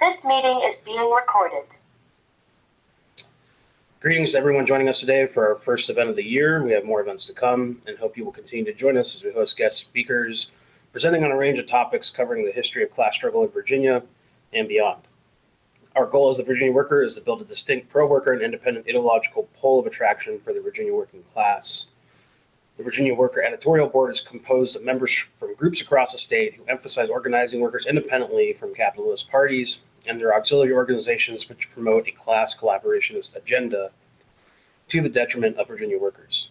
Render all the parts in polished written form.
This meeting is being recorded. Greetings to everyone joining us today for our first event of the year. We have more events to come and hope you will continue to join us as we host guest speakers presenting on a range of topics covering the history of class struggle in Virginia and beyond. Our goal as the Virginia Worker is to build a distinct pro-worker and independent ideological pole of attraction for the Virginia working class. The Virginia Worker Editorial Board is composed of members from groups across the state who emphasize organizing workers independently from capitalist parties and their auxiliary organizations which promote a class collaborationist agenda to the detriment of Virginia workers.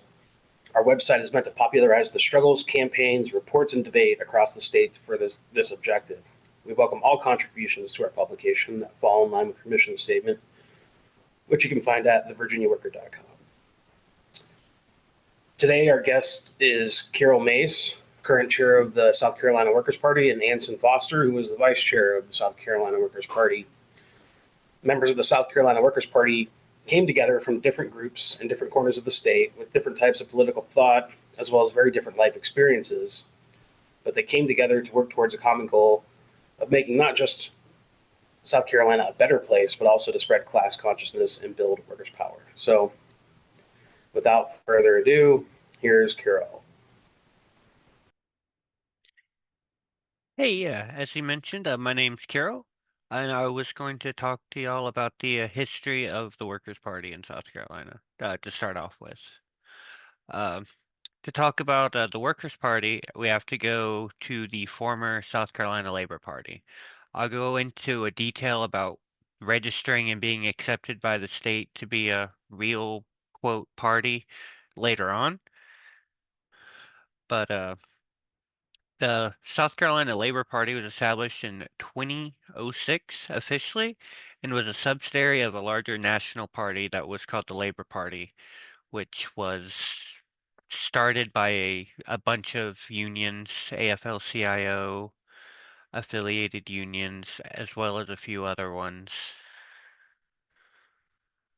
Our website is meant to popularize the struggles, campaigns, reports, and debate across the state for this objective. We welcome all contributions to our publication that fall in line with our mission statement, which you can find at thevirginiaworker.com. Today, our guest is Carol Mace, current chair of the South Carolina Workers' Party, and Anson Foster, who is the vice chair of the South Carolina Workers' Party. Members of the South Carolina Workers' Party came together from different groups in different corners of the state with different types of political thought, as well as very different life experiences. But they came together to work towards a common goal of making not just South Carolina a better place, but also to spread class consciousness and build workers' power. So without further ado, here's Carol. Hey, yeah, as you mentioned, my name's Carol, and I was going to talk to y'all about the history of the Workers' Party in South Carolina to start off with. To talk about the Workers' Party, we have to go to the former South Carolina Labor Party. I'll go into a detail about registering and being accepted by the state to be a real, quote, party later on. But the South Carolina Labor Party was established in 2006 officially and was a subsidiary of a larger national party that was called the Labor Party, which was started by a bunch of unions, AFL-CIO, affiliated unions, as well as a few other ones.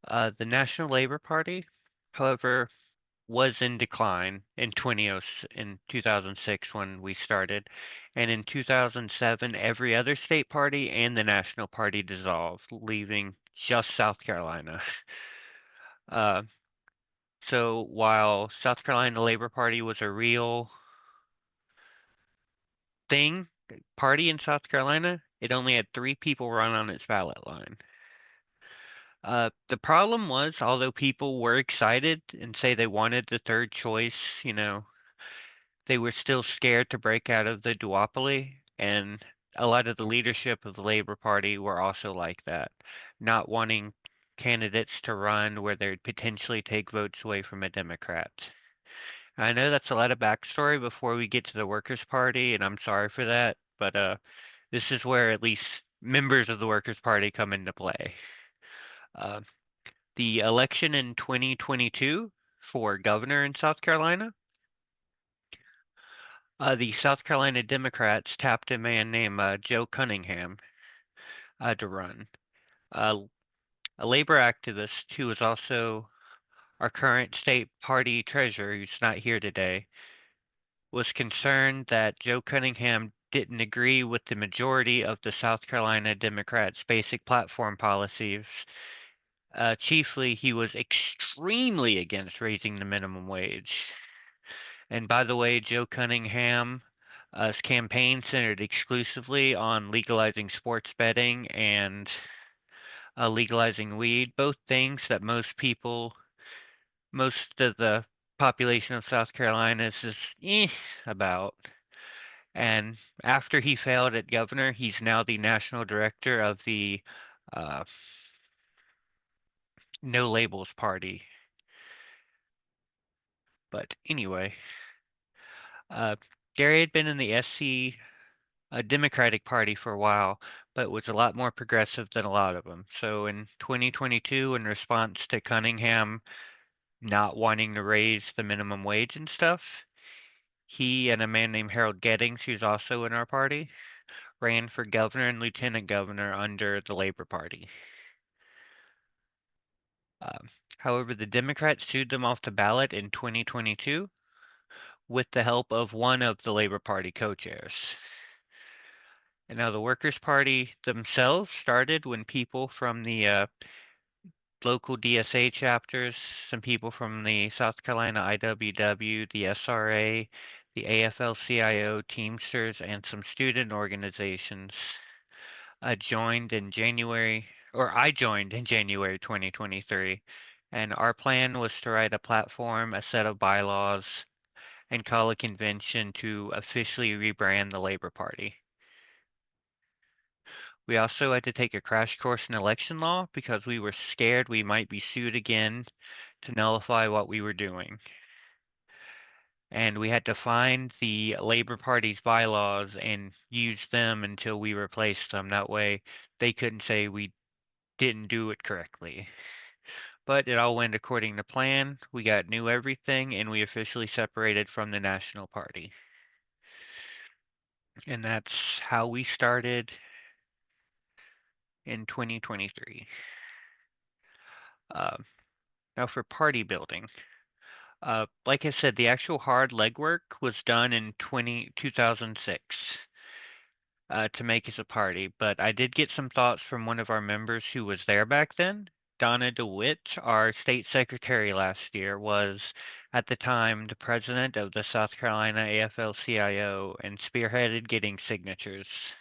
The National Labor Party, however, was in decline in 2006 when we started, and in 2007 every other state party and the national party dissolved, leaving just South Carolina. So while South Carolina Labor Party was a real party in South Carolina, it only had 3 people run on its ballot line. The problem was, although people were excited and say they wanted the third choice, they were still scared to break out of the duopoly, and a lot of the leadership of the Labor Party were also like that, not wanting candidates to run where they'd potentially take votes away from a Democrat. I know that's a lot of backstory before we get to the Workers' Party, and I'm sorry for that, but this is where at least members of the Workers' Party come into play. The election in 2022 for governor in South Carolina, the South Carolina Democrats tapped a man named Joe Cunningham to run. A labor activist who is also our current state party treasurer, who's not here today, was concerned that Joe Cunningham didn't agree with the majority of the South Carolina Democrats' basic platform policies. Chiefly, he was extremely against raising the minimum wage. And by the way, Joe Cunningham's campaign centered exclusively on legalizing sports betting and legalizing weed, both things that most of the population of South Carolina is just about. And after he failed at governor, he's now the national director of the No Labels Party. But anyway, Gary had been in the SC Democratic Party for a while, but was a lot more progressive than a lot of them. So in 2022, in response to Cunningham not wanting to raise the minimum wage and stuff, he and a man named Harold Gettings, who's also in our party, ran for governor and lieutenant governor under the Labor Party. However, the Democrats sued them off the ballot in 2022 with the help of one of the Labor Party co-chairs. And now the Workers' Party themselves started when people from the local DSA chapters, some people from the South Carolina IWW, the SRA, the AFL-CIO, Teamsters, and some student organizations joined in January, or I joined in January 2023. And our plan was to write a platform, a set of bylaws, and call a convention to officially rebrand the Labor Party. We also had to take a crash course in election law because we were scared we might be sued again to nullify what we were doing. And we had to find the Labor Party's bylaws and use them until we replaced them. That way they couldn't say we didn't do it correctly. But it all went according to plan. We got new everything and we officially separated from the National Party. And that's how we started in 2023. Uh, Now for party building. Like I said, the actual hard legwork was done in 2006 to make us a party, but I did get some thoughts from one of our members who was there back then. Donna DeWitt, our state secretary last year, was at the time the president of the South Carolina AFL-CIO and spearheaded getting signatures.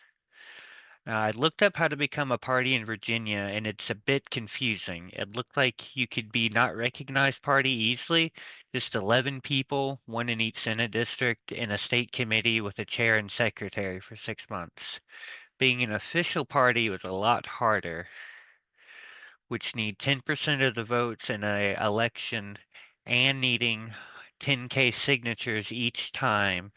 I looked up how to become a party in Virginia, and it's a bit confusing. It looked like you could be not recognized party easily, just 11 people, one in each Senate district, in a state committee with a chair and secretary for 6 months. Being an official party was a lot harder, which need 10% of the votes in an election and needing 10K signatures each time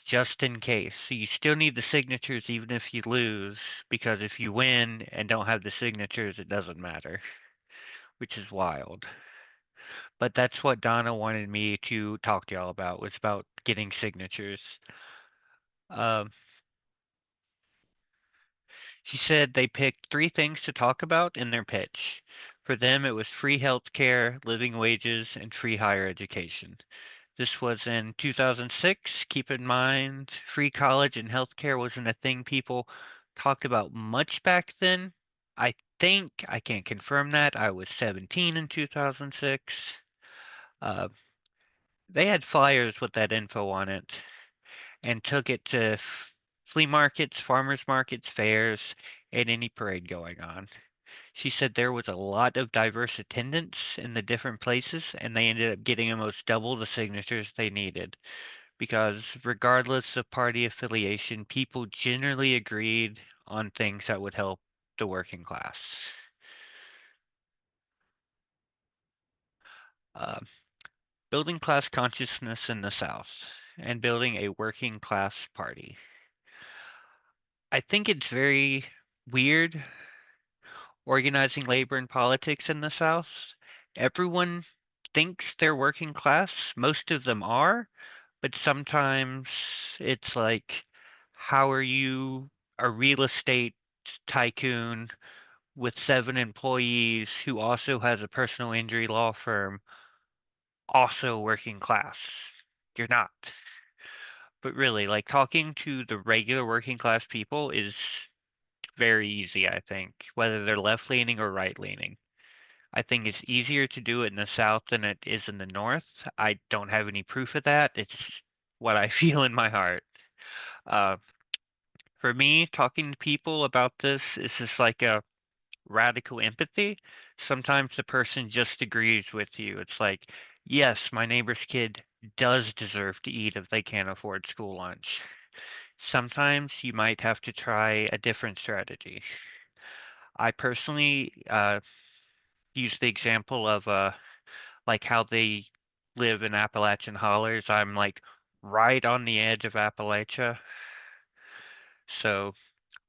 just in case. So you still need the signatures even if you lose, because if you win and don't have the signatures, it doesn't matter, which is wild. But that's what Donna wanted me to talk to y'all about, was about getting signatures. Um, she said they picked three things to talk about in their pitch. For them, it was free health care, living wages, and free higher education. This was in 2006. Keep in mind, free college and healthcare wasn't a thing people talked about much back then. I think, I can't confirm that. I was 17 in 2006. Uh, they had flyers with that info on it and took it to flea markets, farmers markets, fairs, and any parade going on. She said there was a lot of diverse attendance in the different places, and they ended up getting almost double the signatures they needed. Because regardless of party affiliation, people generally agreed on things that would help the working class. Uh, Building class consciousness in the South and building a working class party. I think it's very weird organizing labor and politics in the South. Everyone thinks they're working class, most of them are, but sometimes it's like, how are you a real estate tycoon with 7 employees who also has a personal injury law firm, also working class? You're not. But really, like talking to the regular working class people is very easy, I think, whether they're left leaning or right leaning. I think it's easier to do it in the South than it is in the North. I don't have any proof of that. It's what I feel in my heart. Uh, for me, talking to people about this is just like a radical empathy. Sometimes the person just agrees with you. It's like, yes, my neighbor's kid does deserve to eat if they can't afford school lunch. Sometimes you might have to try a different strategy. I personally use the example of like how they live in Appalachian hollers. I'm like right on the edge of Appalachia. So,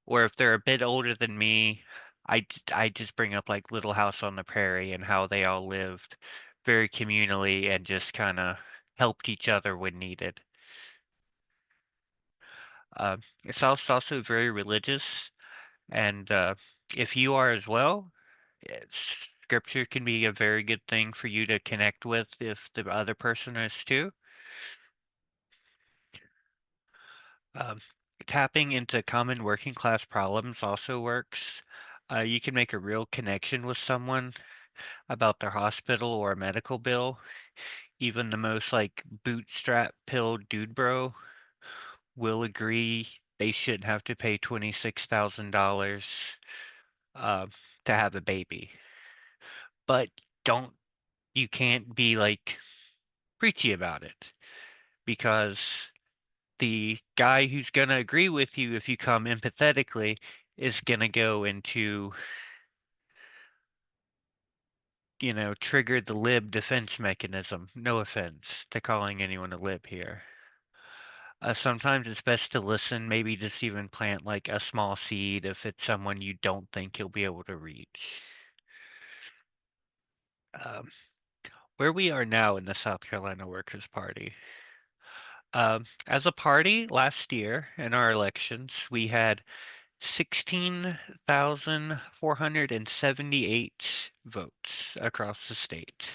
or if they're a bit older than me, I just bring up like Little House on the Prairie and how they all lived very communally and just kind of helped each other when needed. It's also very religious, and if you are as well, scripture can be a very good thing for you to connect with if the other person is too. Um, tapping into common working class problems also works. You can make a real connection with someone about their hospital or medical bill. Even the most like bootstrap pill dude bro will agree they shouldn't have to pay $26,000 uh, to have a baby. But don't you can't be like preachy about it because the guy who's gonna agree with you if you come empathetically is gonna go into trigger the lib defense mechanism. No offense to calling anyone a lib here. Sometimes it's best to listen, maybe just even plant like a small seed if it's someone you don't think you'll be able to reach. Um, where we are now in the South Carolina Workers' Party. As a party last year in our elections, we had 16,478 votes across the state.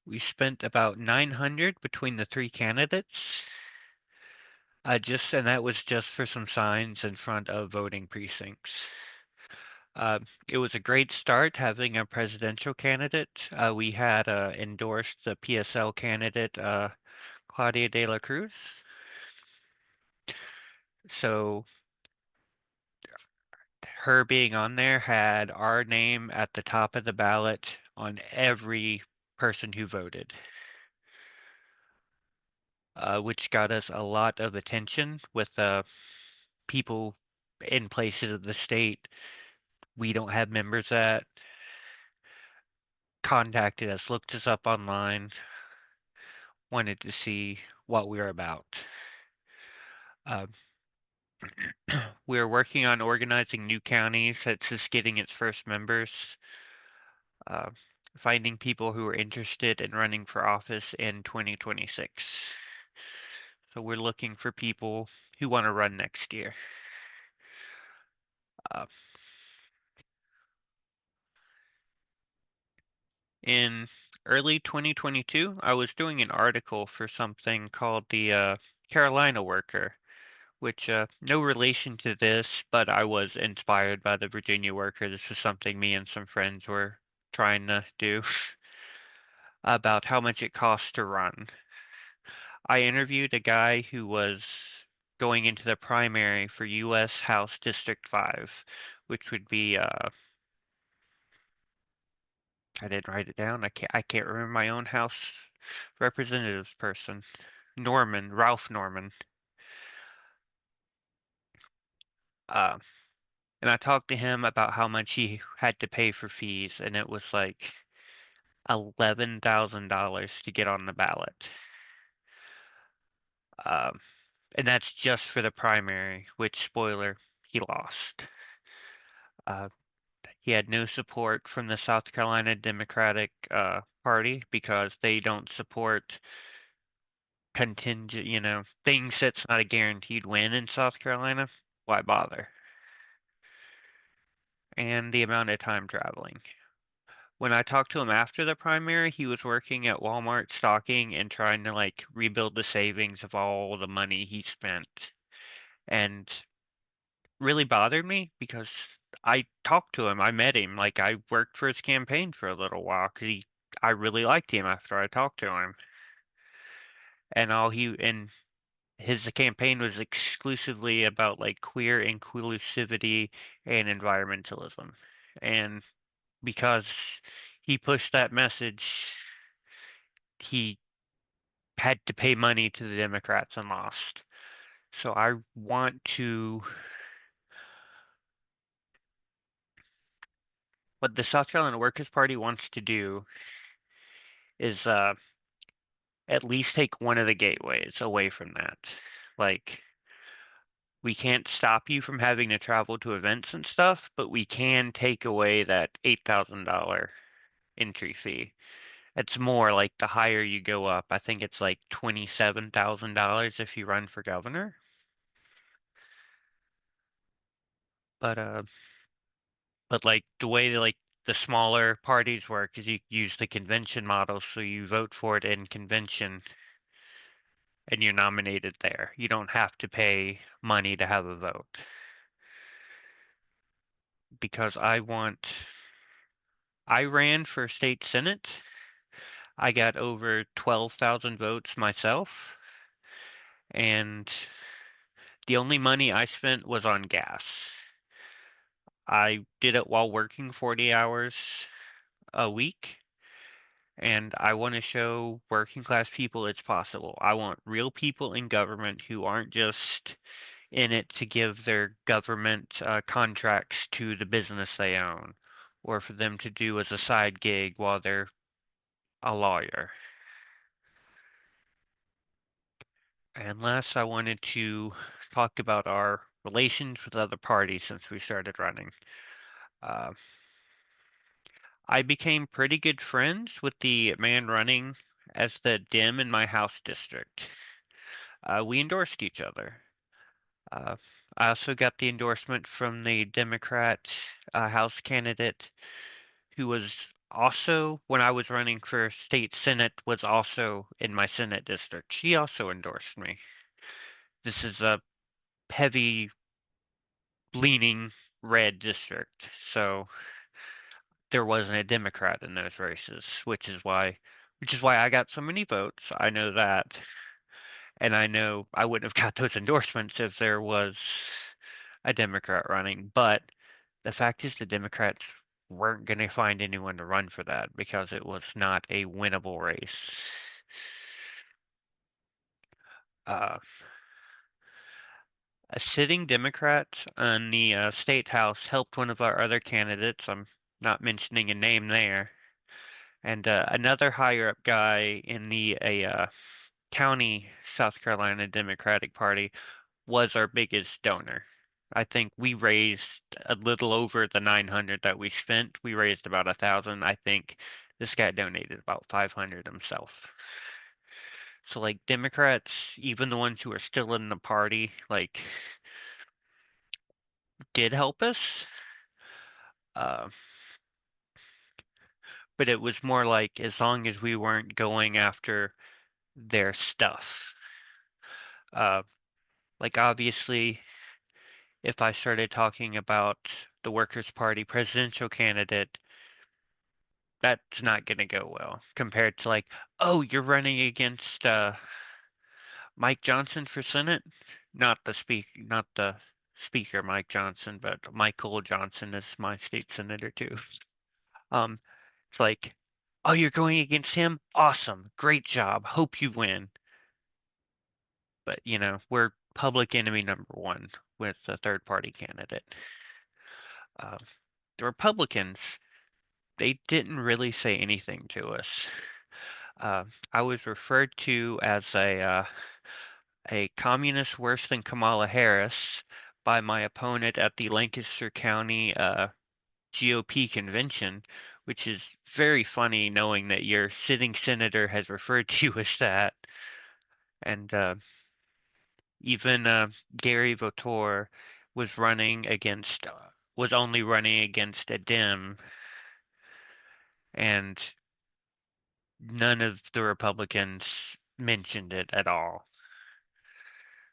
We spent about 900 between the three candidates. And that was just for some signs in front of voting precincts. It was a great start having a presidential candidate. We had endorsed the PSL candidate, Claudia de la Cruz. So her being on there had our name at the top of the ballot on every person who voted, which got us a lot of attention with people in places of the state we don't have members at, contacted us, looked us up online, wanted to see what we were about. Uh, we're working on organizing new counties. That's just getting its first members. Uh, finding people who are interested in running for office in 2026. So we're looking for people who want to run next year. Uh, in early 2022, I was doing an article for something called the Carolina Worker, which no relation to this, but I was inspired by the Virginia Worker. This is something me and some friends were trying to do about how much it costs to run. I interviewed a guy who was going into the primary for U.S. House District 5, which would be I didn't write it down. I can't remember my own House Representatives person. Ralph Norman. Uh, and I talked to him about how much he had to pay for fees, and it was like $11,000 to get on the ballot. Um, and that's just for the primary, which, spoiler, he lost. Uh, he had no support from the South Carolina Democratic Party because they don't support contingent, things that's not a guaranteed win in South Carolina. Why bother? And the amount of time traveling. When I talked to him after the primary, he was working at Walmart stocking and trying to like rebuild the savings of all the money he spent. And really bothered me because I talked to him. I met him. Like I worked for his campaign for a little while because I really liked him after I talked to him. And his campaign was exclusively about like queer inclusivity and environmentalism. And because he pushed that message, he had to pay money to the Democrats and lost. So I want to what the South Carolina Workers' Party wants to do is at least take one of the gateways away from that. Like we can't stop you from having to travel to events and stuff, but we can take away that $8,000 entry fee. It's more like the higher you go up. I think it's like $27,000 if you run for governor. But like the way like the smaller parties work is you use the convention model, so you vote for it in convention, and you're nominated there. You don't have to pay money to have a vote. Because I ran for state senate. I got over 12,000 votes myself, and the only money I spent was on gas. I did it while working 40 hours a week, and I want to show working class people it's possible. I want real people in government who aren't just in it to give their government contracts to the business they own, or for them to do as a side gig while they're a lawyer. And last, I wanted to talk about our relations with other parties since we started running. Uh, I became pretty good friends with the man running as the Dem in my House district. We endorsed each other. Uh, I also got the endorsement from the Democrat House candidate who was also, when I was running for state senate, was also in my Senate district. She also endorsed me. This is a heavy leaning red district, so there wasn't a Democrat in those races, which is why I got so many votes. I know that. And I know I wouldn't have got those endorsements if there was a Democrat running, but the fact is the Democrats weren't going to find anyone to run for that because it was not a winnable race. Uh, a sitting Democrat on the state house helped one of our other candidates. I'm not mentioning a name there. And another higher up guy in the county South Carolina Democratic Party was our biggest donor. I think we raised a little over the 900 that we spent. We raised about 1,000. I think this guy donated about 500 himself. So like Democrats, even the ones who are still in the party, like did help us. Uh, but it was more like as long as we weren't going after their stuff. Uh, like obviously, if I started talking about the Workers' Party presidential candidate, that's not going to go well compared to like, oh, you're running against Mike Johnson for Senate, not the speaker Mike Johnson, but Michael Johnson is my state senator too. Um, it's like, oh, you're going against him? Awesome, great job. Hope you win. But we're public enemy number one with a third party candidate. Uh, the Republicans, they didn't really say anything to us. I was referred to as a communist worse than Kamala Harris by my opponent at the Lancaster County GOP convention, which is very funny knowing that your sitting senator has referred to you as that. And even Gary Votor was only running against a Dem, and none of the Republicans mentioned it at all.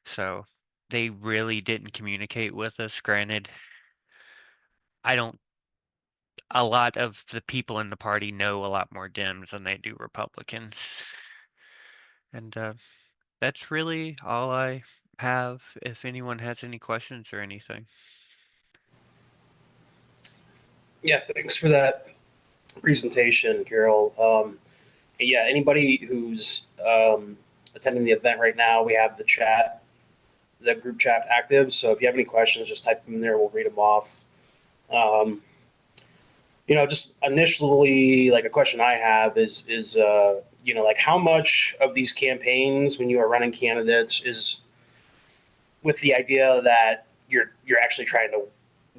So they really didn't communicate with us. Granted, I don't, a lot of the people in the party know a lot more Dems than they do Republicans. And that's really all I have. If anyone has any questions or anything. Yeah, thanks for that presentation, Carol. Yeah, anybody who's attending the event right now, we have the group chat active. So if you have any questions, just type them in there. We'll read them off. Um, just initially, like a question I have is like how much of these campaigns when you are running candidates is with the idea that you're actually trying to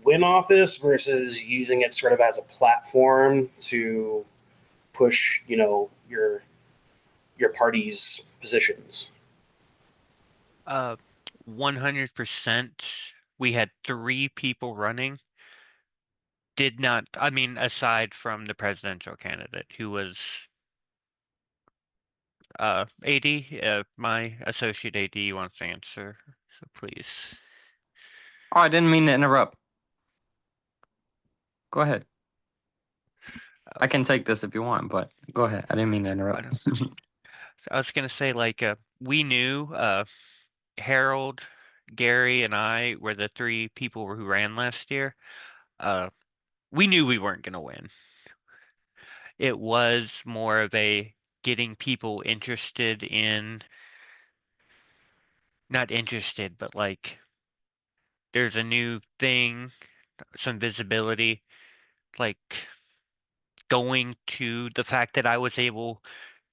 win office versus using it sort of as a platform to push, your party's positions. Uh, 100%. We had 3 people running. Did not, I mean, aside from the presidential candidate, who was AD, my associate AD wants to answer, so please. Oh, I didn't mean to interrupt. Go ahead. I can take this if you want, but go ahead. I didn't mean to interrupt. I was gonna say, like, we knew Harold, Gary, and I were the three people who ran last year. We knew we weren't gonna win. It was more of a getting people interested in, not interested, but like there's a new thing, some visibility, like going to the fact that I was able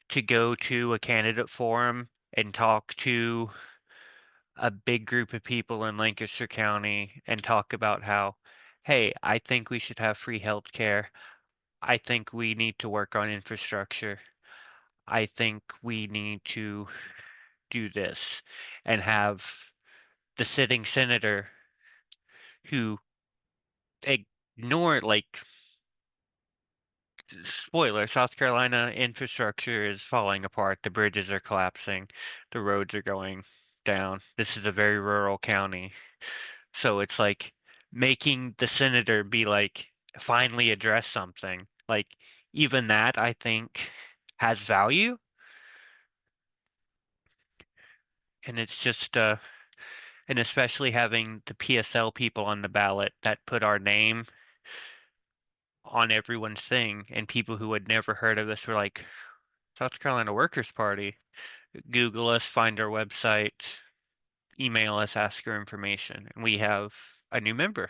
to go to a candidate forum and talk to a big group of people in Lancaster County and talk about how, hey, I think we should have free healthcare. I think we need to work on infrastructure. I think we need to do this, and have the sitting senator who ignored, like, spoiler, South Carolina infrastructure is falling apart. The bridges are collapsing. The roads are going down. This is a very rural county. So it's like making the senator be like, finally address something. Like, even that, I think, has value. And it's just, and especially having the PSL people on the ballot that put our name on everyone's thing, and people who had never heard of us were like, South Carolina Workers' Party. Google us, find our website, email us, ask for information, and we have a new member.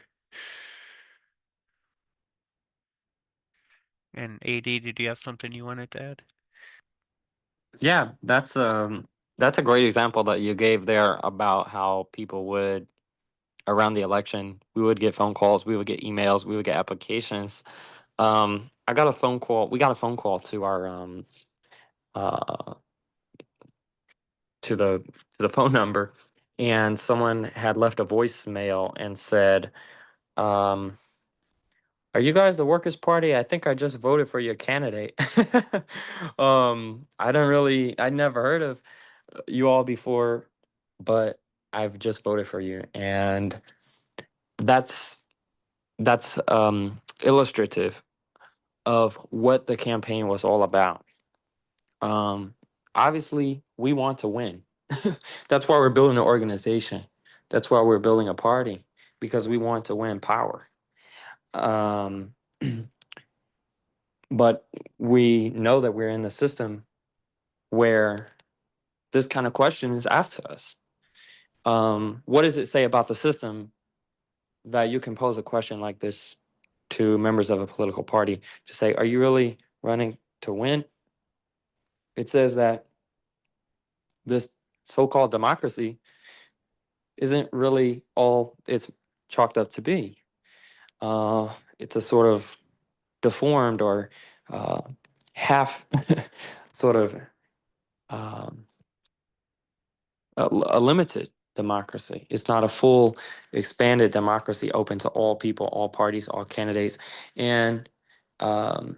And AD, did you have something you wanted to add? Yeah, that's a great example that you gave there about how people would around the election, we would get phone calls, we would get emails, we would get applications. I got a phone call. We got a phone call to our uh to the phone number, and someone had left a voicemail and said, um, "Are you guys the Workers' Party? I think I just voted for your candidate." I never heard of you all before, but I've just voted for you, and that's illustrative of what the campaign was all about. Um, Obviously, we want to win. That's why we're building an organization. That's why we're building a party, because we want to win power. Um, but we know that we're in the system where this kind of question is asked to us. What does it say about the system that you can pose a question like this to members of a political party to say, are you really running to win? It says that this so-called democracy isn't really all it's chalked up to be. It's a sort of deformed or uh, half sort of um, a limited democracy. It's not a full, expanded democracy open to all people, all parties, all candidates. And um,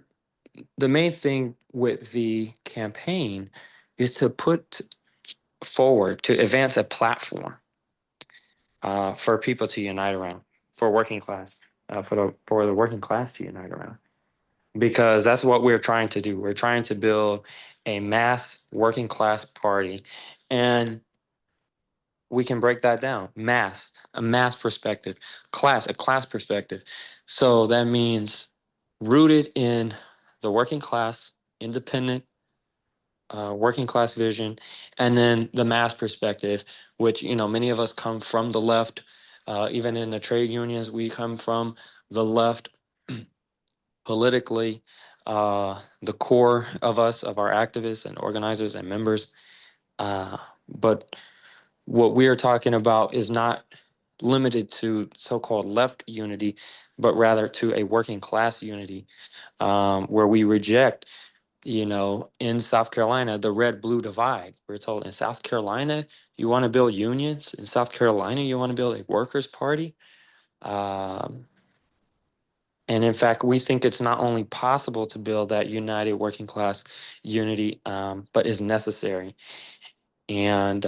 the main thing with the campaign is to put forward, to advance a platform for people to unite around, for working class, for the working class to unite around, because that's what we're trying to do. We're trying to build a mass working class party, and we can break that down. Mass, a mass perspective, class, a class perspective. So that means rooted in the working class, independent working class vision, and then the mass perspective, which, many of us come from the left. Even in the trade unions, we come from the left politically. The core of us, of our activists and organizers and members. But what we are talking about is not limited to so-called left unity, but rather to a working class unity, where we reject, in South Carolina, the red-blue divide. We're told in South Carolina, you want to build unions. In South Carolina, you want to build a workers' party. Um, And in fact, we think it's not only possible to build that united working class unity, but is necessary. And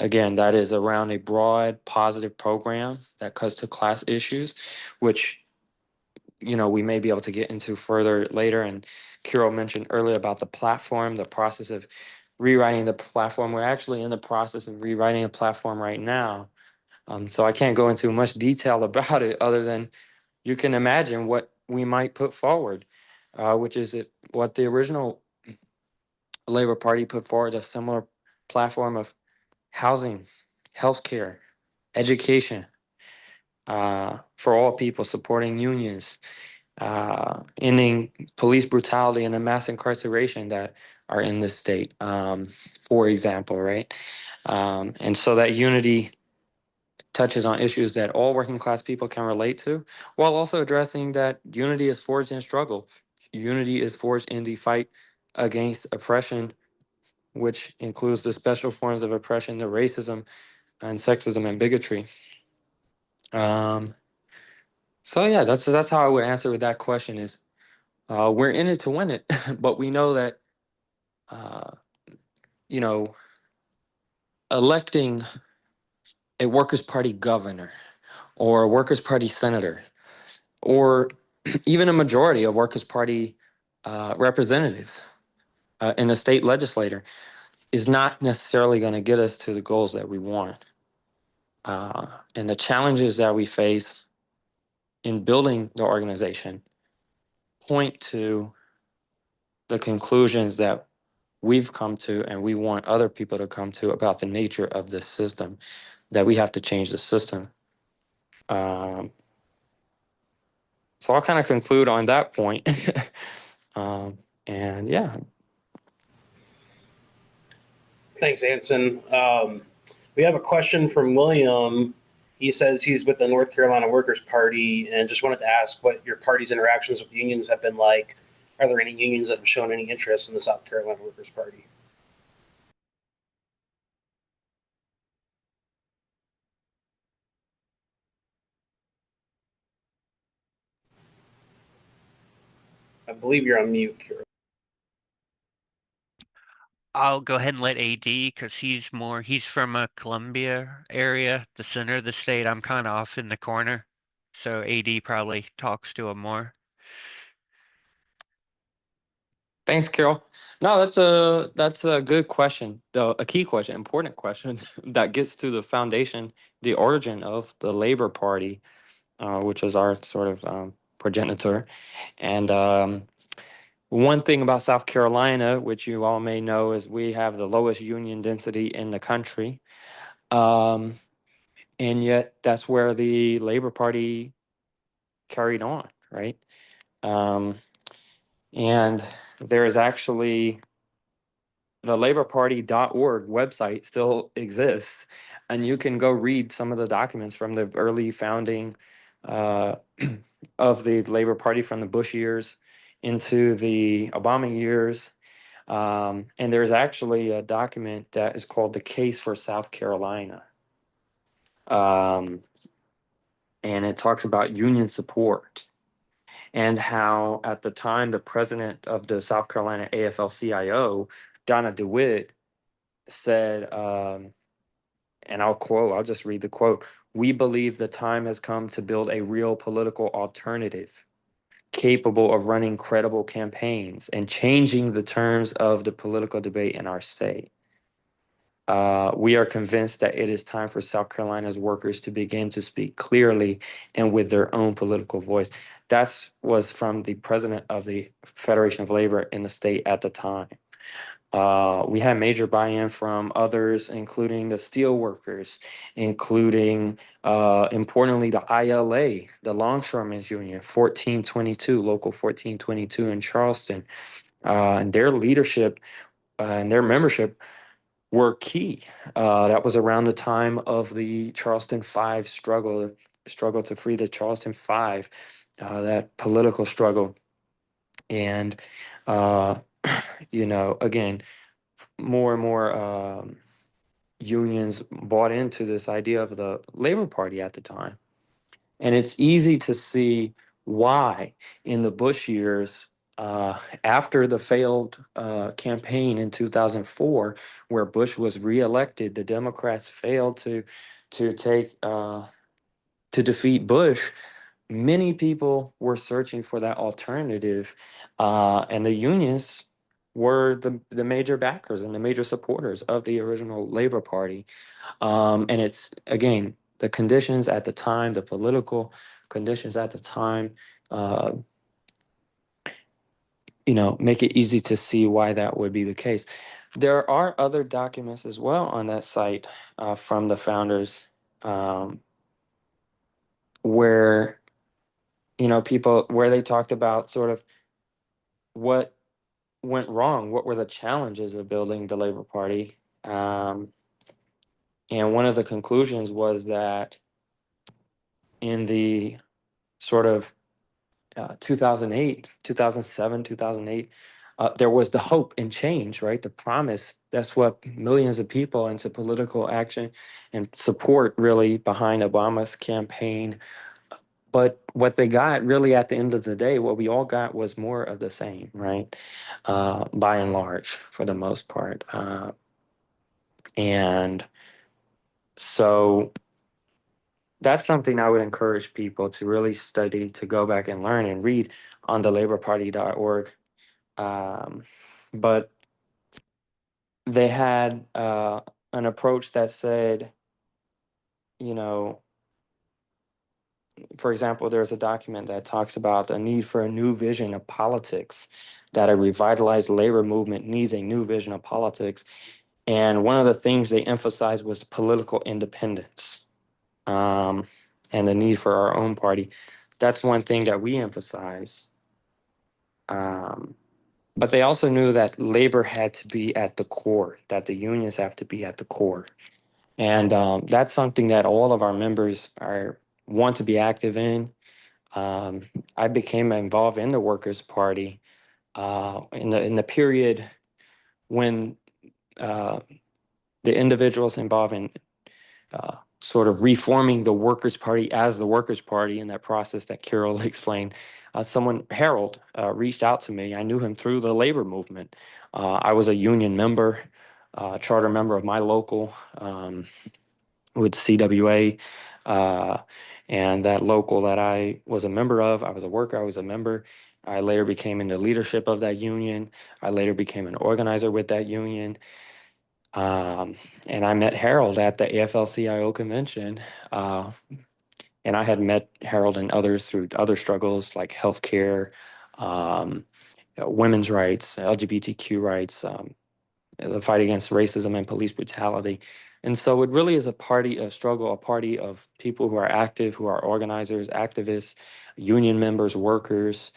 again, that is around a broad, positive program that cuts to class issues, which we may be able to get into further later. And Kirill mentioned earlier about the platform, the process of rewriting the platform. We're actually in the process of rewriting a platform right now. So I can't go into much detail about it other than you can imagine what we might put forward, which is what the original Labor Party put forward, a similar platform of housing, healthcare, education for all people, supporting unions, ending police brutality and the mass incarceration that are in this state, for example, right? And so that unity touches on issues that all working class people can relate to, while also addressing that unity is forged in struggle. Unity is forged in the fight against oppression, which includes the special forms of oppression, the racism and sexism and bigotry. Um, so yeah, that's how I would answer with that question is we're in it to win it, but we know that uh, you know electing a Workers' Party governor or a Workers' Party senator or even a majority of Workers' Party representatives in the state legislature is not necessarily going to get us to the goals that we want. And the challenges that we face in building the organization point to the conclusions that we've come to and we want other people to come to about the nature of this system, that we have to change the system. Um, so I'll kind of conclude on that point. um, and yeah. Thanks, Anson. We have a question from William. He says he's with the North Carolina Workers' Party and just wanted to ask what your party's interactions with unions have been like. Are there any unions that have shown any interest in the South Carolina Workers' Party? I believe you're on mute, Kira. I'll go ahead and let AD because he's from a Columbia area, the center of the state. I'm kind of off in the corner. So AD probably talks to him more. Thanks, Carol. No, that's a good question, though a key question, important question that gets to the foundation, the origin of the Labor Party, which is our sort of progenitor. And one thing about South Carolina, which you all may know, is we have the lowest union density in the country. And yet that's where the Labor Party carried on, right? And there is actually the laborparty.org website still exists, and you can go read some of the documents from the early founding uh, of the Labor Party from the Bush years into the Obama years. And there's actually a document that is called The Case for South Carolina. Um, and it talks about union support and how at the time the president of the South Carolina AFL-CIO, Donna DeWitt, said, and I'll just read the quote: "We believe the time has come to build a real political alternative capable of running credible campaigns and changing the terms of the political debate in our state. We are convinced that it is time for South Carolina's workers to begin to speak clearly and with their own political voice." That was from the president of the Federation of Labor in the state at the time. We had major buy-in from others, including the steel workers, including, importantly, the ILA, the Longshoremen's Union, 1422, Local 1422 in Charleston. And their leadership and their membership were key. That was around the time of the Charleston Five struggle to free the Charleston Five, that political struggle. And, again, more and more unions bought into this idea of the Labor Party at the time. And it's easy to see why in the Bush years, after the failed campaign in 2004, where Bush was reelected, the Democrats failed to take to defeat Bush. Many people were searching for that alternative, and the unions were the major backers and the major supporters of the original Labor Party. And it's, again, the conditions at the time, the political conditions at the time, uh, make it easy to see why that would be the case. There are other documents as well on that site from the founders, where people, where they talked about sort of what went wrong, what were the challenges of building the Labor Party. And one of the conclusions was that in the sort of 2008, 2007, 2008, there was the hope and change, right? The promise that swept millions of people into political action and support really behind Obama's campaign. But what they got really at the end of the day, what we all got was more of the same, right? By and large, for the most part. And so that's something I would encourage people to really study, to go back and learn and read on the laborparty.org. But they had an approach that said, you know, for example, there's a document that talks about a need for a new vision of politics, that a revitalized labor movement needs a new vision of politics. And one of the things they emphasized was political independence, and the need for our own party. That's one thing that we emphasize. But they also knew that labor had to be at the core, that the unions have to be at the core. And that's something that all of our members want to be active in. Um, I became involved in the Workers' Party in the period when uh, the individuals involved in sort of reforming the Workers' Party as the Workers' Party, in that process that Carol explained. Harold, reached out to me. I knew him through the labor movement. I was a union member, charter member of my local, with CWA. And that local that I was a member of, I was a worker, I was a member. I later became in the leadership of that union. I later became an organizer with that union. And I met Harold at the AFL-CIO convention. And I had met Harold and others through other struggles like healthcare, um, women's rights, LGBTQ rights, the fight against racism and police brutality. And so it really is a party of struggle, a party of people who are active, who are organizers, activists, union members, workers.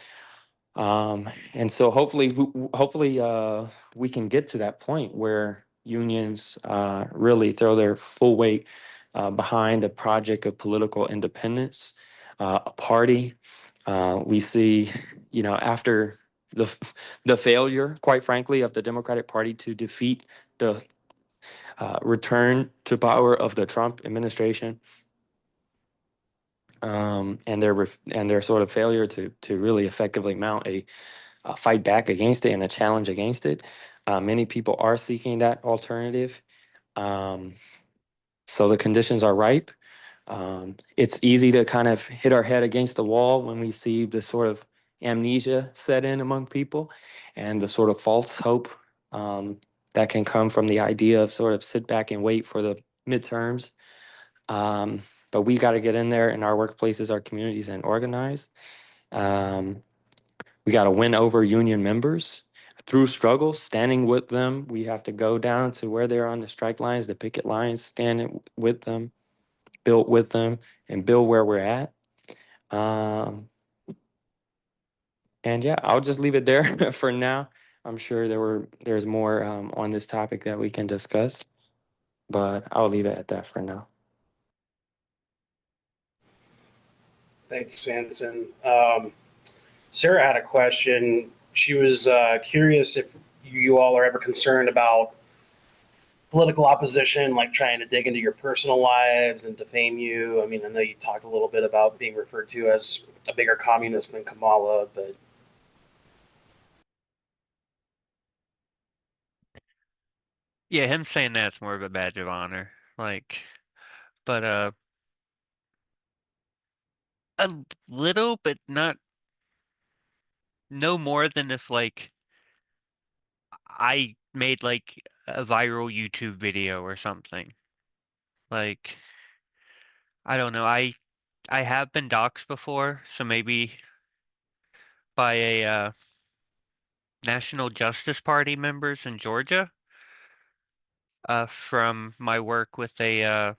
And so hopefully we can get to that point where unions really throw their full weight behind the project of political independence, a party. We see, after the failure, quite frankly, of the Democratic Party to defeat the return to power of the Trump administration, and their sort of failure to really effectively mount a fight back against it and a challenge against it. Many people are seeking that alternative. Um, so the conditions are ripe. It's easy to kind of hit our head against the wall when we see the sort of amnesia set in among people and the sort of false hope that can come from the idea of sort of sit back and wait for the midterms. But we got to get in there in our workplaces, our communities, and organize. Um, we got to win over union members through struggle, standing with them. We have to go down to where they're on the strike lines, the picket lines, stand with them, build with them, and build where we're at. Um, and yeah, I'll just leave it there for now. I'm sure there's more on this topic that we can discuss, but I'll leave it at that for now. Thank you, Sanson. Sarah had a question. She was curious if you all are ever concerned about political opposition, like trying to dig into your personal lives and defame you. I mean, I know you talked a little bit about being referred to as a bigger communist than Kamala, but Yeah, him saying that's more of a badge of honor. Like, but a little, but not no more than if like I made like a viral YouTube video or something. Like, I don't know. I have been doxxed before, so maybe by a National Justice Party members in Georgia, from my work with a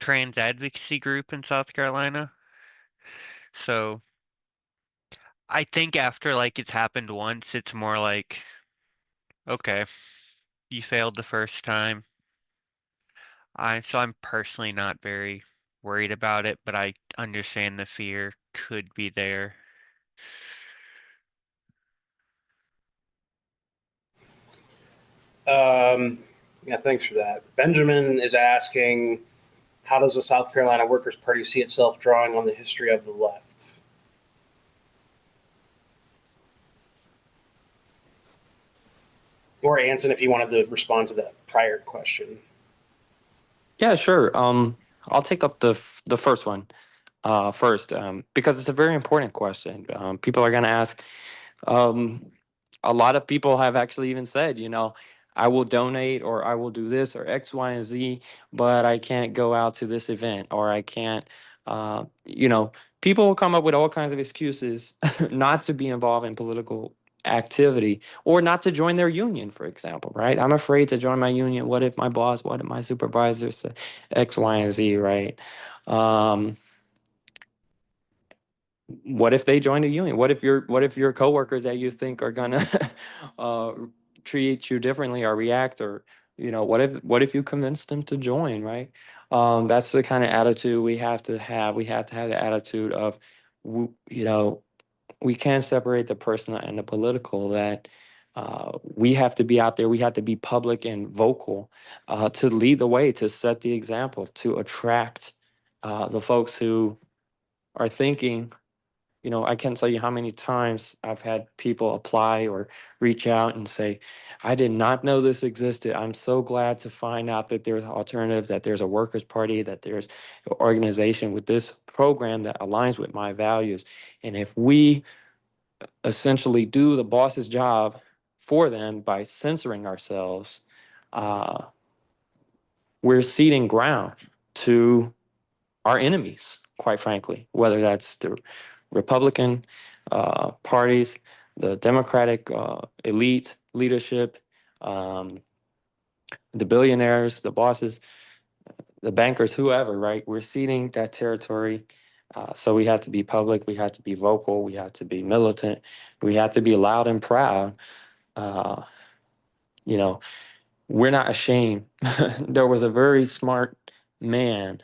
trans advocacy group in South Carolina. So I think after like it's happened once, it's more like, okay, you failed the first time. I'm personally not very worried about it, but I understand the fear could be there. um, yeah, thanks for that. Benjamin is asking, how does the South Carolina Workers' Party see itself drawing on the history of the left? Or Anson, if you wanted to respond to that prior question. Yeah, sure. I'll take up the first one first, because it's a very important question. People are going to ask. Um, a lot of people have actually even said, I will donate or I will do this or X, Y, and Z, but I can't go out to this event or I can't. Uh, you know, People will come up with all kinds of excuses not to be involved in political activity or not to join their union, for example, right? I'm afraid to join my union. What if my boss, what if my supervisor said X, Y, and Z, right? Um, what if they join a union? What if your coworkers that you think are gonna uh, treat you differently or react, or what if you convince them to join, right? That's the kind of attitude we have to have. We have to have the attitude of, we can't separate the personal and the political. That we have to be out there. We have to be public and vocal, to lead the way, to set the example, to attract the folks who are thinking. I can't tell you how many times I've had people apply or reach out and say, I did not know this existed. I'm so glad to find out that there's an alternative, that there's a workers' party, that there's an organization with this program that aligns with my values. And if we essentially do the boss's job for them by censoring ourselves, uh, we're ceding ground to our enemies, quite frankly, whether that's the Republican parties, the Democratic elite leadership, um, the billionaires, the bosses, the bankers, whoever, right? We're ceding that territory. So we have to be public, we have to be vocal, we have to be militant, we have to be loud and proud. Uh, you know, we're not ashamed. There was a very smart man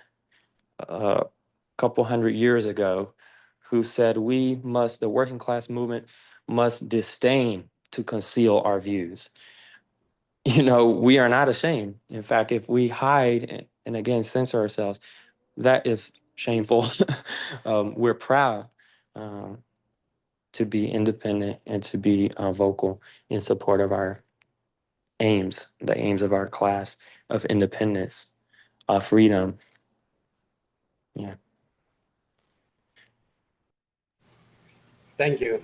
a couple hundred years ago who said the working class movement must disdain to conceal our views. We are not ashamed. In fact, if we hide and again censor ourselves, that is shameful. We're proud um, to be independent and to be vocal in support of our aims, the aims of our class of independence, freedom. Yeah. Thank you.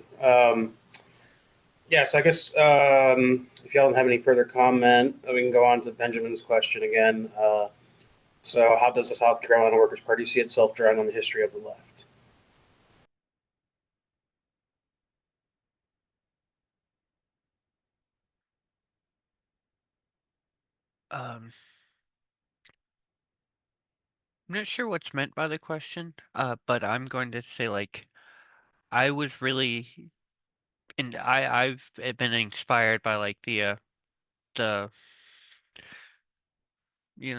Yes, I guess if y'all don't have any further comment, we can go on to Benjamin's question again. So, how does the South Carolina Workers' Party see itself drawing on the history of the left? Um, I'm not sure what's meant by the question, but I'm going to say like I was really and I've been inspired by like the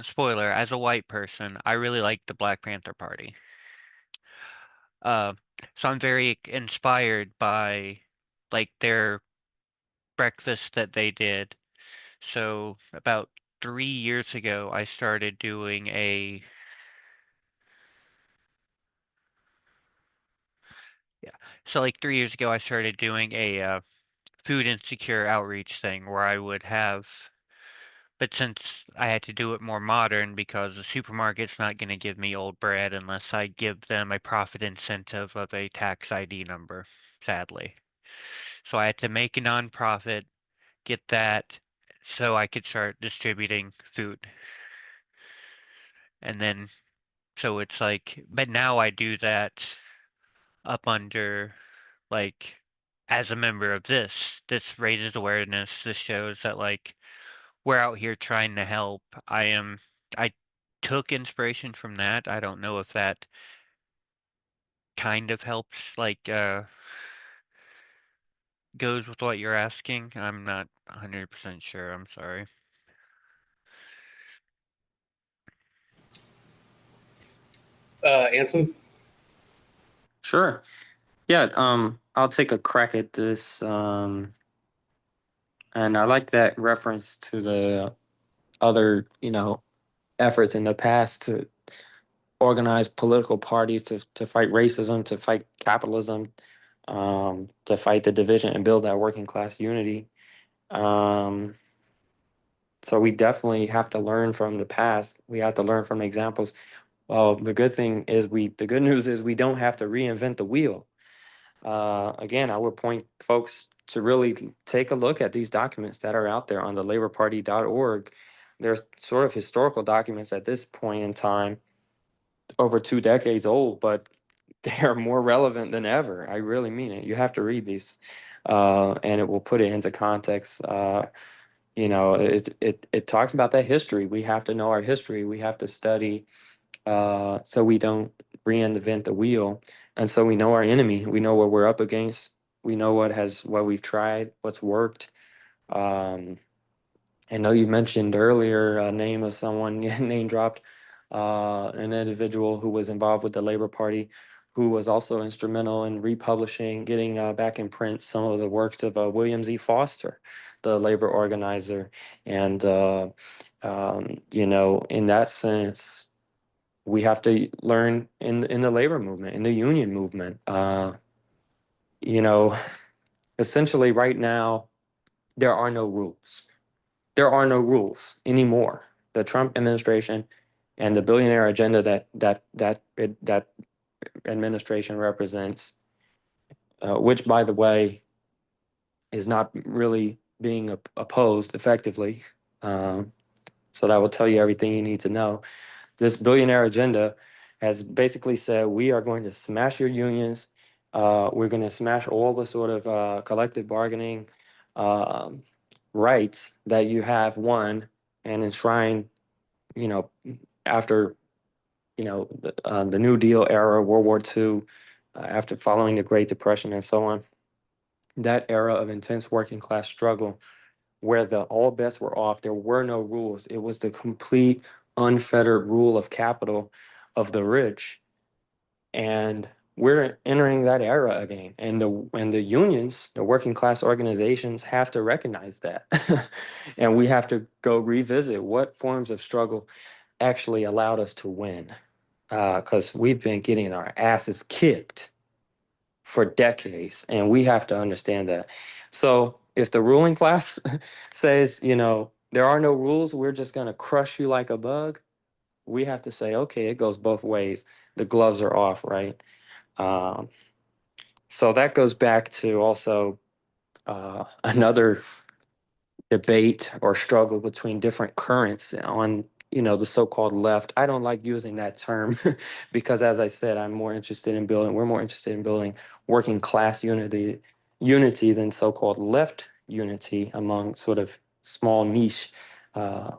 spoiler, as a white person, I really like the Black Panther Party. Uh, so I'm very inspired by like their breakfast that they did. So about 3 years ago, I started doing a so like 3 years ago, I started doing a food insecure outreach thing where I would have, but since I had to do it more modern because the supermarket's not going to give me old bread unless I give them a profit incentive of a tax ID number, sadly. So I had to make a nonprofit, get that, so I could start distributing food. And then, so it's like, but now I do that up under, like, as a member of this raises awareness. This shows that, like, we're out here trying to help. I took inspiration from that. I don't know if that kind of helps, like, goes with what you're asking. I'm not 100% sure. I'm sorry. Anson? Sure. Yeah, I'll take a crack at this. And I like that reference to the other, efforts in the past to organize political parties to fight racism, to fight capitalism, to fight the division and build that working class unity. Um, so we definitely have to learn from the past. We have to learn from examples. Well, the good news is we don't have to reinvent the wheel. Again, I would point folks to really take a look at these documents that are out there on the laborparty.org. There's sort of historical documents at this point in time, over 2 decades old, but they are more relevant than ever. I really mean it. You have to read these, and it will put it into context. It talks about that history. We have to know our history. We have to study so we don't reinvent the wheel, and so we know our enemy. We know what we're up against. We know what we've tried, what's worked. Um, I know you mentioned earlier a name of someone name dropped, an individual who was involved with the Labor Party, who was also instrumental in republishing, getting back in print some of the works of William Z. Foster, the labor organizer, and in that sense we have to learn in the labor movement, in the union movement. You know, Essentially, right now there are no rules. There are no rules anymore. The Trump administration and the billionaire agenda that administration represents, which, by the way, is not really being opposed effectively. So that will tell you everything you need to know. This billionaire agenda has basically said we are going to smash your unions. We're going to smash all the sort of collective bargaining um, rights that you have won and enshrine, you know, after the New Deal era, World War II, after following the Great Depression and so on. That era of intense working class struggle where the all bets were off. There were no rules. It was the complete unfettered rule of capital of the rich. And we're entering that era again. And the unions, the working class organizations have to recognize that. And we have to go revisit what forms of struggle actually allowed us to win. Because we've been getting our asses kicked for decades, and we have to understand that. So if the ruling class says, there are no rules, we're just going to crush you like a bug, we have to say, okay, it goes both ways. The gloves are off, right? Um, so that goes back to also another debate or struggle between different currents on the so-called left. I don't like using that term because, as I said, we're more interested in building working class unity than so-called left unity among sort of small niche uh,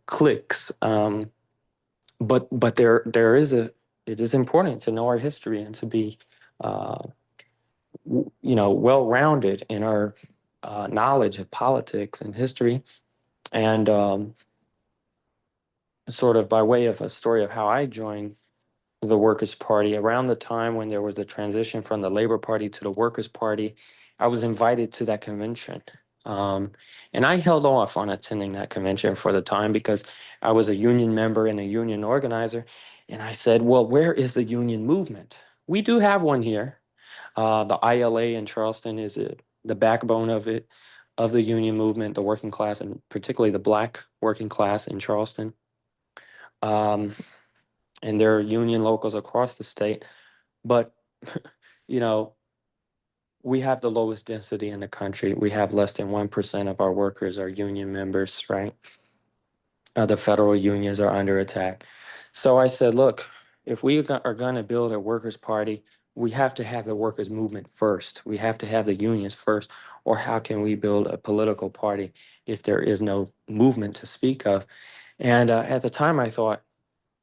cliques. But it is important to know our history and to be uh, well-rounded in our knowledge of politics and history. And sort of by way of a story of how I joined the Workers' Party, around the time when there was a transition from the Labor Party to the Workers' Party, I was invited to that convention. And I held off on attending that convention for the time because I was a union member and a union organizer. And I said, well, where is the union movement? We do have one here. The ILA in Charleston is the backbone of it, of the union movement, the working class, and particularly the Black working class in Charleston. Um, and there are union locals across the state. But, you know, we have the lowest density in the country. We have less than 1% of our workers are union members, right? The federal unions are under attack. So I said, look, if we are going to build a workers' party, we have to have the workers' movement first. We have to have the unions first. Or how can we build a political party if there is no movement to speak of? And at the time, I thought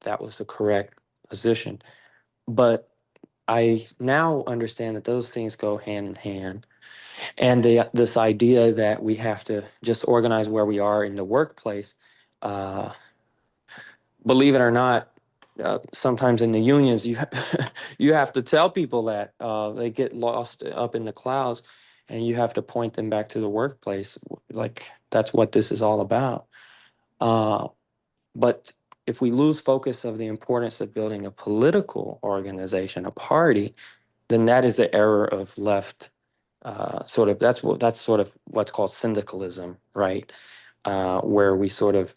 that was the correct position. But I now understand that those things go hand in hand. And this idea that we have to just organize where we are in the workplace, uh, believe it or not, sometimes in the unions, you have to tell people that they get lost up in the clouds, and you have to point them back to the workplace. Like that's what this is all about. But if we lose focus of the importance of building a political organization, a party, then that is the error of left. Sort of that's sort of what's called syndicalism, right? Where we sort of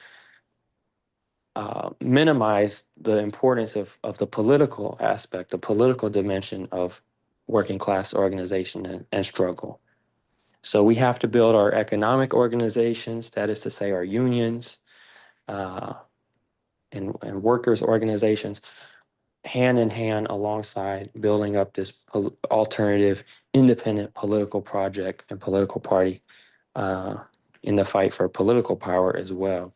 minimize the importance of the political aspect, the political dimension of working class organization and struggle. So we have to build our economic organizations, that is to say, our unions uh, and workers' organizations, hand in hand alongside building up this alternative, independent political project and political party uh, in the fight for political power as well.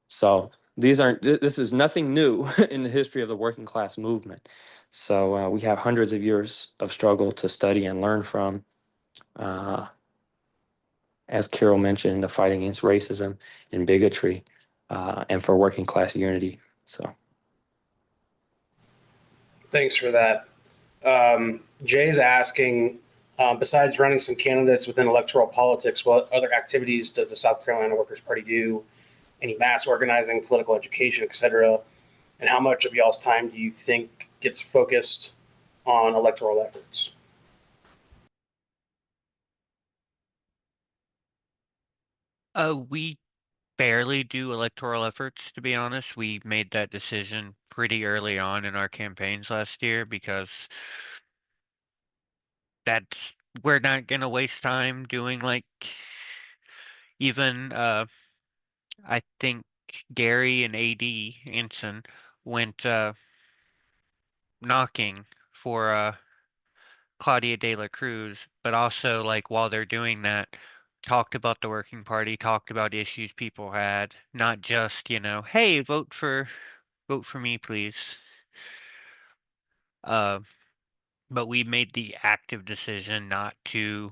So this is nothing new in the history of the working class movement. So we have hundreds of years of struggle to study and learn from. Uh, as Carol mentioned, the fight against racism and bigotry and for working class unity. So Thanks for that. Jay's asking, besides running some candidates within electoral politics, what other activities does the South Carolina Workers' Party do? Any mass organizing, political education, etc.? And how much of y'all's time do you think gets focused on electoral efforts? We barely do electoral efforts, to be honest. We made that decision pretty early on in our campaigns last year because that's we're not gonna waste time doing like even I think Gary and AD Anson went knocking for Claudia de la Cruz, but also like while they're doing that, talked about the working party, talked about issues people had, not just, hey, vote for me, please. Uh, but we made the active decision not to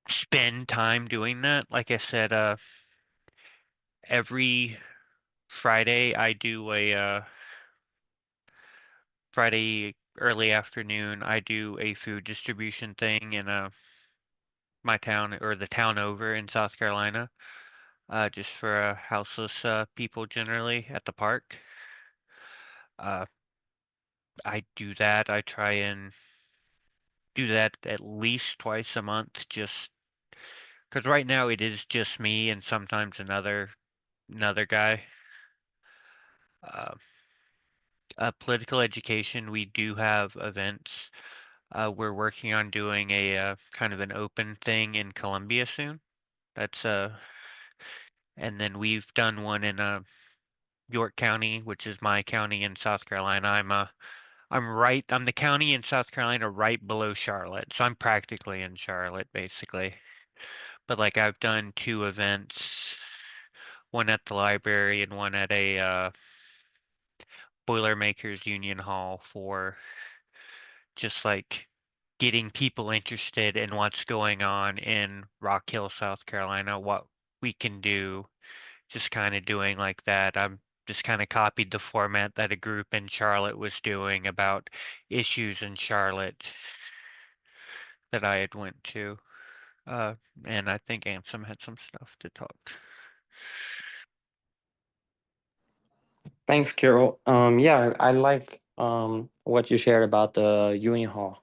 spend time doing that. Like I said, every Friday I do a Friday early afternoon, I do a food distribution thing in my town or the town over in South Carolina, just for houseless people generally at the park. Uh, I do that. I try and do that at least twice a month, just because right now it is just me and sometimes another guy. Uh, Political education, we do have events. We're working on doing a kind of an open thing in Columbia soon. That's and then we've done one in York County, which is my county in South Carolina. I'm the county in South Carolina right below Charlotte, so I'm practically in Charlotte basically. But like I've done two events, one at the library and one at a Boilermakers Union Hall for just like getting people interested in what's going on in Rock Hill, South Carolina, what we can do, just kind of doing like that. I'm just kind of copied the format that a group in Charlotte was doing about issues in Charlotte that I had went to. And I think Ansem had some stuff to talk. Thanks, Carol. Yeah, I like what you shared about the union hall.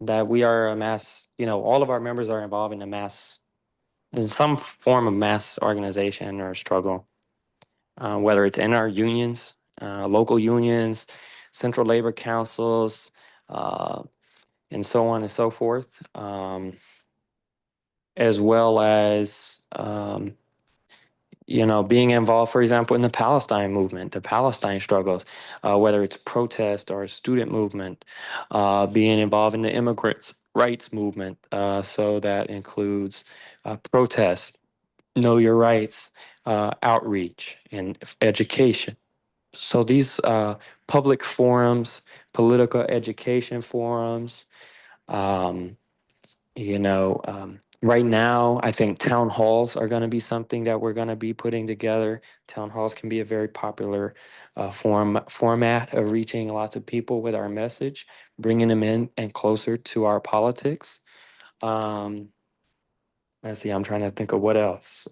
That we are a mass, all of our members are involved in a mass, in some form of mass organization or struggle, whether it's in our unions, local unions, central labor councils, uh, and so on and so forth, as well as being involved, for example, in the Palestine movement, the Palestine struggles, whether it's protest or student movement, being involved in the immigrants' rights movement. So that includes protests, know your rights, outreach, and education. So these public forums, political education forums, um, right now, I think town halls are going to be something that we're going to be putting together. Town halls can be a very popular format of reaching lots of people with our message, bringing them in and closer to our politics. Um, let's see, I'm trying to think of what else,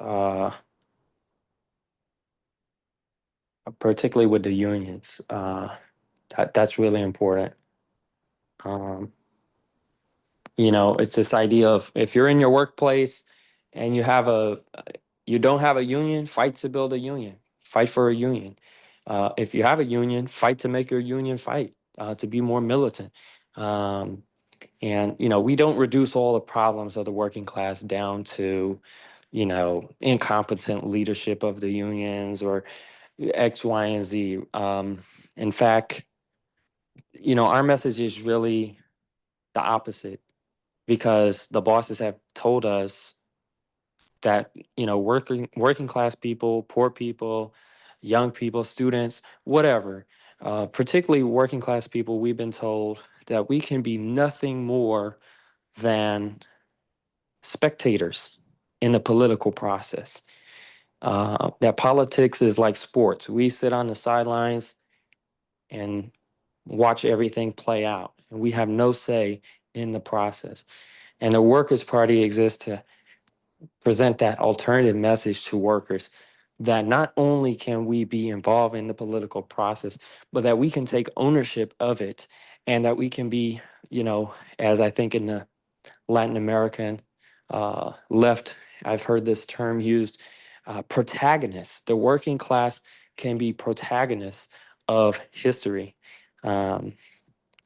particularly with the unions. That's really important. Um, it's this idea of if you're in your workplace and you don't have a union, fight to build a union, fight for a union. If you have a union, fight to make your union fight, to be more militant. um, and we don't reduce all the problems of the working class down to incompetent leadership of the unions or X, Y, and Z. In fact, our message is really the opposite, because the bosses have told us that working class people, poor people, young people, students, whatever, particularly working class people, we've been told that we can be nothing more than spectators in the political process. That politics is like sports. We sit on the sidelines and watch everything play out, and we have no say in the process. And the Workers' Party exists to present that alternative message to workers, that not only can we be involved in the political process, but that we can take ownership of it, and that we can be, as I think in the Latin American left, I've heard this term used, protagonists. The working class can be protagonists of history. Um,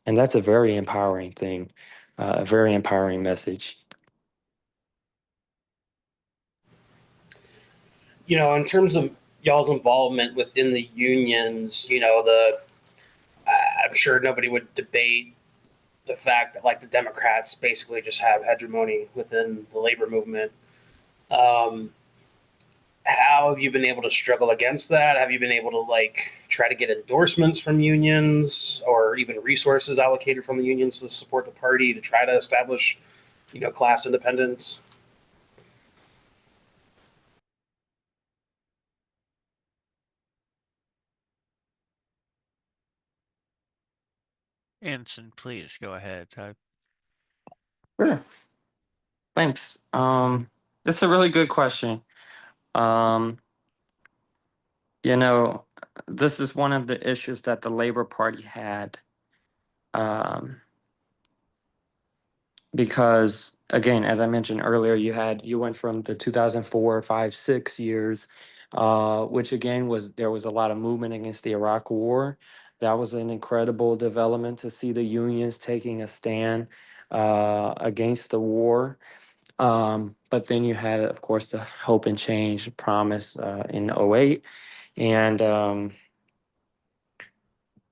and that's a very empowering thing, a very empowering message. In terms of y'all's involvement within the unions, I'm sure nobody would debate the fact that like the Democrats basically just have hegemony within the labor movement. Um, how have you been able to struggle against that? Have you been able to like try to get endorsements from unions or even resources allocated from the unions to support the party to try to establish, class independence? Anson, please go ahead. Sure. Thanks. That's a really good question. Um, you know, this is one of the issues that the Labor Party had, um, because again, as I mentioned earlier, you went from the 2004, 5, 6 years, which again there was a lot of movement against the Iraq War. That was an incredible development to see the unions taking a stand against the war. But then you had, of course, the Hope and Change promise in '08. And,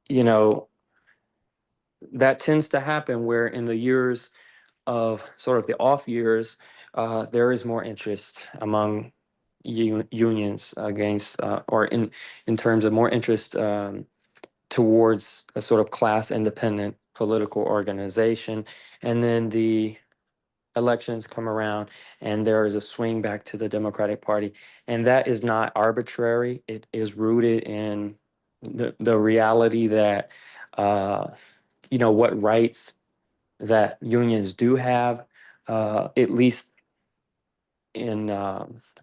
you know, that tends to happen where in the years of sort of the off years, there is more interest among unions against, or in terms of more interest towards a sort of class independent political organization. And then the elections come around and there is a swing back to the Democratic Party. And that is not arbitrary. It is rooted in the reality that, what rights that unions do have, at least in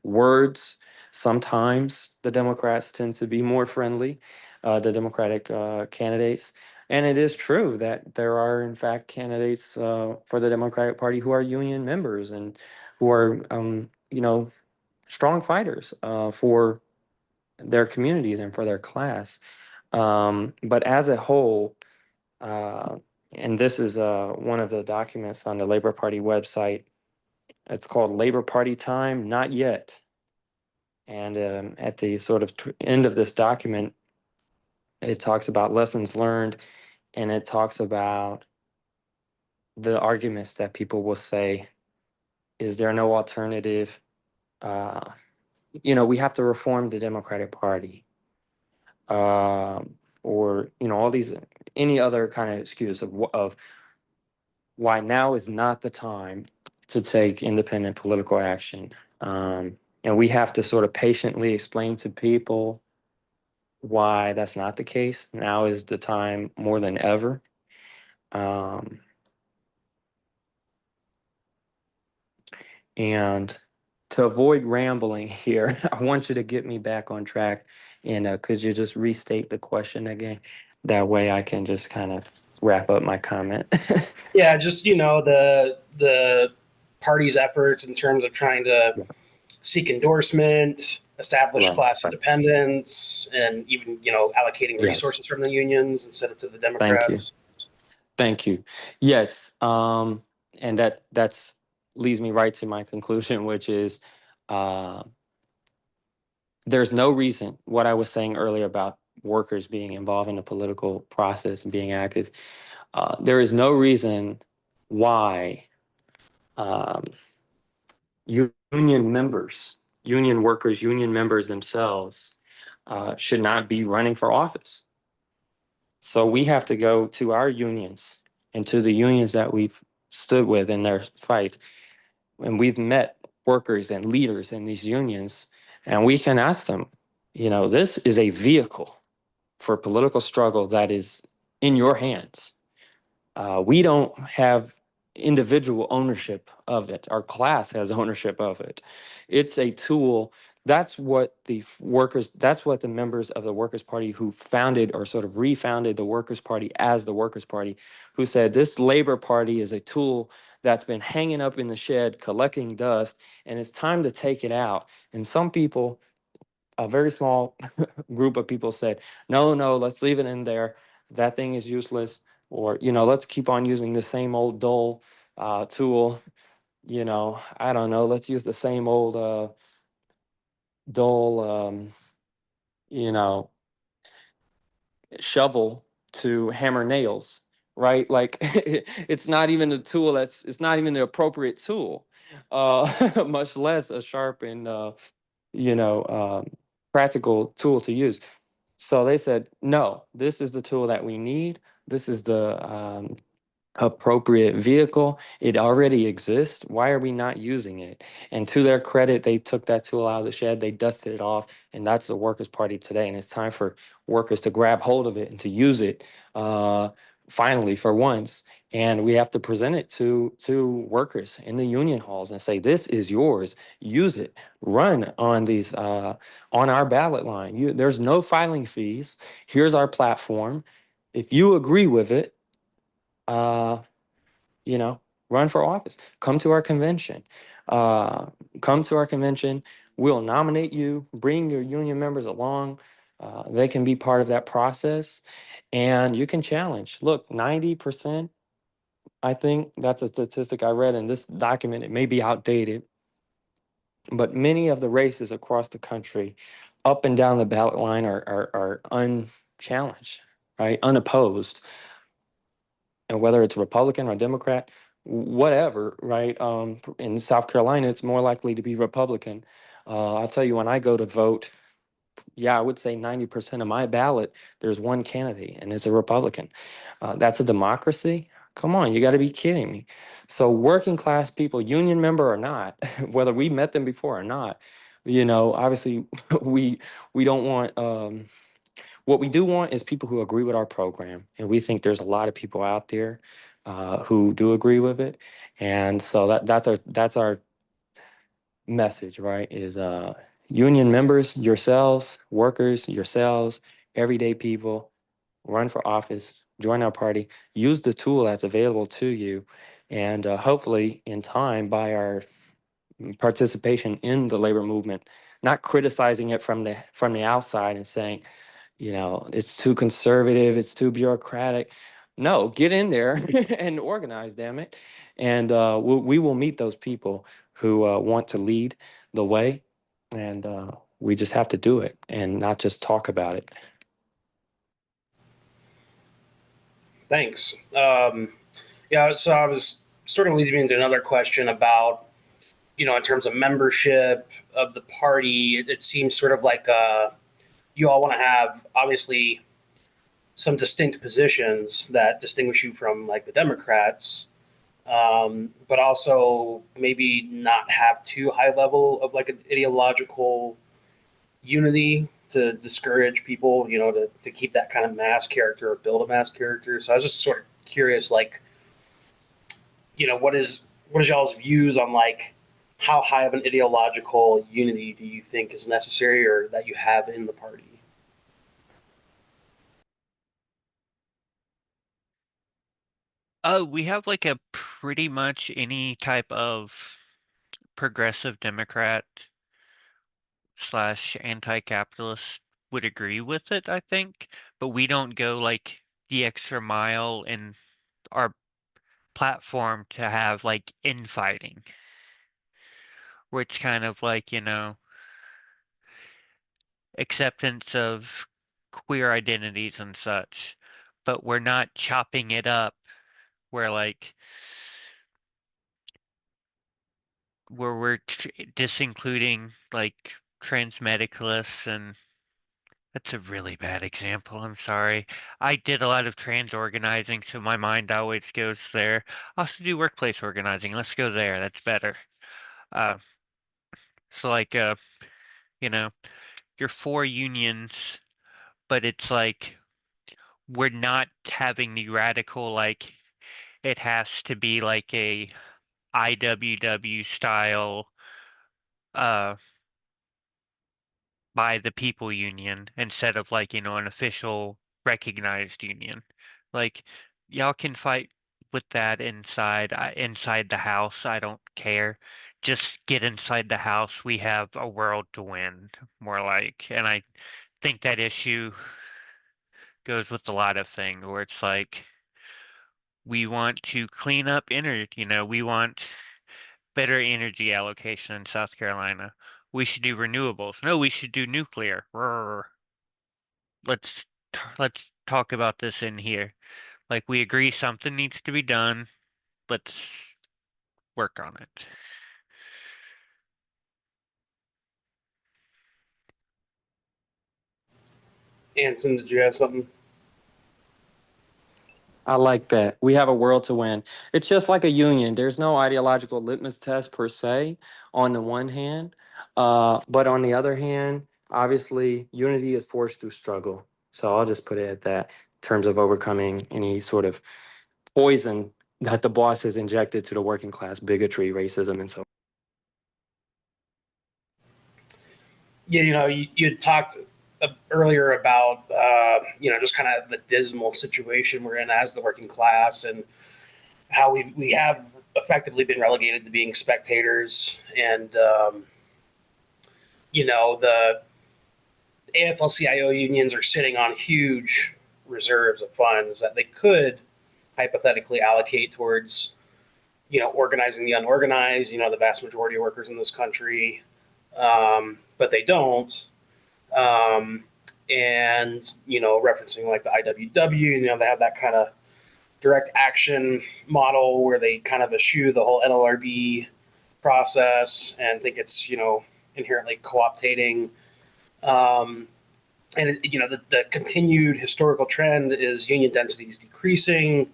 words. Sometimes the Democrats tend to be more friendly, the Democratic candidates. And it is true that there are, in fact, candidates for the Democratic Party who are union members and who are, strong fighters for their communities and for their class. But as a whole, uh, and this is one of the documents on the Labor Party website, it's called Labor Party Time, Not Yet. And at the sort of end of this document, it talks about lessons learned, and it talks about the arguments that people will say, is there no alternative? Uh, we have to reform the Democratic Party. Or, all these, any other kind of excuse of why now is not the time to take independent political action. And we have to sort of patiently explain to people why that's not the case. Now is the time more than ever. Um, and to avoid rambling here, I want you to get me back on track. And could you just restate the question again? That way I can just kind of wrap up my comment. Yeah, just the party's efforts in terms of trying to seek endorsement, establish Right, class right. independence, and even allocating Yes. resources from the unions instead of to the Thank you. Democrats. Thank you. Yes. And that's leads me right to my conclusion, which is uh, there's no reason what I was saying earlier about workers being involved in the political process and being active. There is no reason why um, union members, union workers, union members themselves should not be running for office. So we have to go to our unions and to the unions that we've stood with in their fight. And we've met workers and leaders in these unions, and we can ask them, this is a vehicle for political struggle that is in your hands. We don't have individual ownership of it. Our class has ownership of it. It's a tool. That's what the members of the Workers' Party who founded or sort of refounded the Workers' Party as the Workers' Party, who said this Labor Party is a tool that's been hanging up in the shed, collecting dust, and it's time to take it out. And some people, a very small group of people said, no, no, let's leave it in there. That thing is useless. Or, let's keep on using the same old dull tool. I don't know, let's use the same old dull, you know, shovel to hammer nails, right? Like it's not even a tool it's not even the appropriate tool, much less a sharp and, you know, um, practical tool to use. So they said, no, this is the tool that we need. This is the appropriate vehicle. It already exists. Why are we not using it? And to their credit, they took that tool out of the shed, they dusted it off, and that's the Workers' Party today. And it's time for workers to grab hold of it and to use it finally for once. And we have to present it to workers in the union halls and say, this is yours. Use it. Run on these on our ballot line. There's no filing fees. Here's our platform. If you agree with it, uh, you know, run for office. Come to our convention. Uh, Come to our convention. We'll nominate you. Bring your union members along. They can be part of that process, and you can challenge. Look, 90%. I think that's a statistic I read in this document. It may be outdated, but many of the races across the country, up and down the ballot line, are unchallenged, right? Unopposed, and whether it's Republican or Democrat, whatever, right? In South Carolina, it's more likely to be Republican. I'll tell you, when I go to vote, yeah, I would say 90% of my ballot, there's one candidate, and it's a Republican. That's a democracy? Come on, you got to be kidding me. So, working class people, union member or not, whether we met them before or not, obviously we we don't want What we do want is people who agree with our program, and we think there's a lot of people out there who do agree with it, and so that's our message, right? Is union members, yourselves, workers, yourselves, everyday people, run for office, join our party, use the tool that's available to you, and hopefully in time by our participation in the labor movement, not criticizing it from the outside and saying, it's too conservative, it's too bureaucratic. No, get in there and organize, damn it. And we will meet those people who want to lead the way. And we just have to do it and not just talk about it. Thanks. Yeah, so I was sort of leading me into another question about, in terms of membership of the party, it seems sort of like you all want to have, obviously, some distinct positions that distinguish you from like the Democrats, but also maybe not have too high level of like an ideological unity to discourage people, to keep that kind of mass character or build a mass character. So I was just sort of curious, like, what is y'all's views on like how high of an ideological unity do you think is necessary or that you have in the party? We have like a pretty much any type of progressive Democrat slash anti-capitalist would agree with it, I think, but we don't go like the extra mile in our platform to have like infighting, where it's kind of like, acceptance of queer identities and such, but we're not chopping it up where like where we're disincluding like trans medicalists, and that's a really bad example. I'm sorry. I did a lot of trans organizing, so my mind always goes there. I also do workplace organizing. Let's go there. That's better. Uh, so like you know, you're for unions, but it's like we're not having the radical like it has to be like a IWW style uh by the people union instead of like, an official recognized union. Like y'all can fight with that inside the house. I don't care. Just get inside the house. We have a world to win, more like. And I think that issue goes with a lot of things where it's like we want to clean up energy, we want better energy allocation in South Carolina. We should do renewables. No, we should do nuclear. Let's let's talk about this in here. Like we agree something needs to be done. Let's work on it. Anson, did you have something? I like that. We have a world to win. It's just like a union. There's no ideological litmus test per se on the one hand. But on the other hand, obviously, unity is forged through struggle. So I'll just put it at that in terms of overcoming any sort of poison that the boss has injected to the working class, bigotry, racism, and so on. Yeah, you had talked earlier about just kind of the dismal situation we're in as the working class and how we have effectively been relegated to being spectators, and the AFL-CIO unions are sitting on huge reserves of funds that they could hypothetically allocate towards organizing the unorganized, the vast majority of workers in this country, but they don't. Um, and referencing like the IWW, they have that kind of direct action model where they kind of eschew the whole NLRB process and think it's inherently co-optating. And the continued historical trend is union density is decreasing.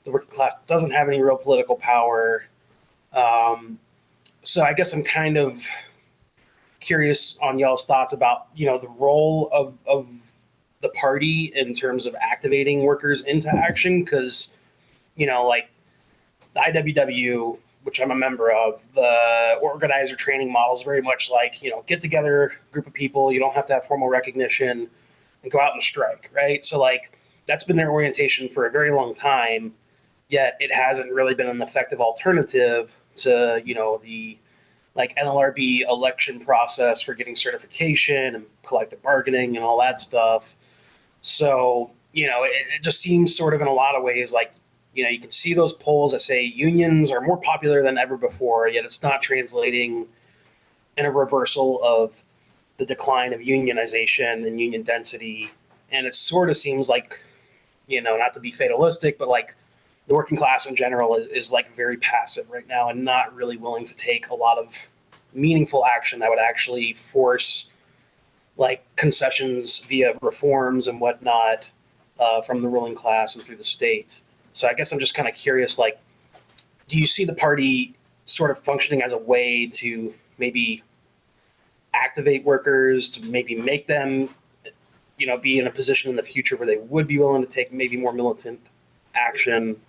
The working class doesn't have any real political power. So I guess I'm kind of curious on y'all's thoughts about the role of the party in terms of activating workers into action, because like the IWW, which I'm a member of, the organizer training model is very much like, get together, group of people, you don't have to have formal recognition, and go out and strike, right? So like that's been their orientation for a very long time, yet it hasn't really been an effective alternative to, the like NLRB election process for getting certification and collective bargaining and all that stuff. So, it just seems sort of in a lot of ways like, you can see those polls that say unions are more popular than ever before, yet it's not translating in a reversal of the decline of unionization and union density. And it sort of seems like, not to be fatalistic, but like the working class in general is like very passive right now and not really willing to take a lot of meaningful action that would actually force like concessions via reforms and whatnot from the ruling class and through the state. So I guess I'm just kind of curious, like, do you see the party sort of functioning as a way to maybe activate workers, to maybe make them, be in a position in the future where they would be willing to take maybe more militant action?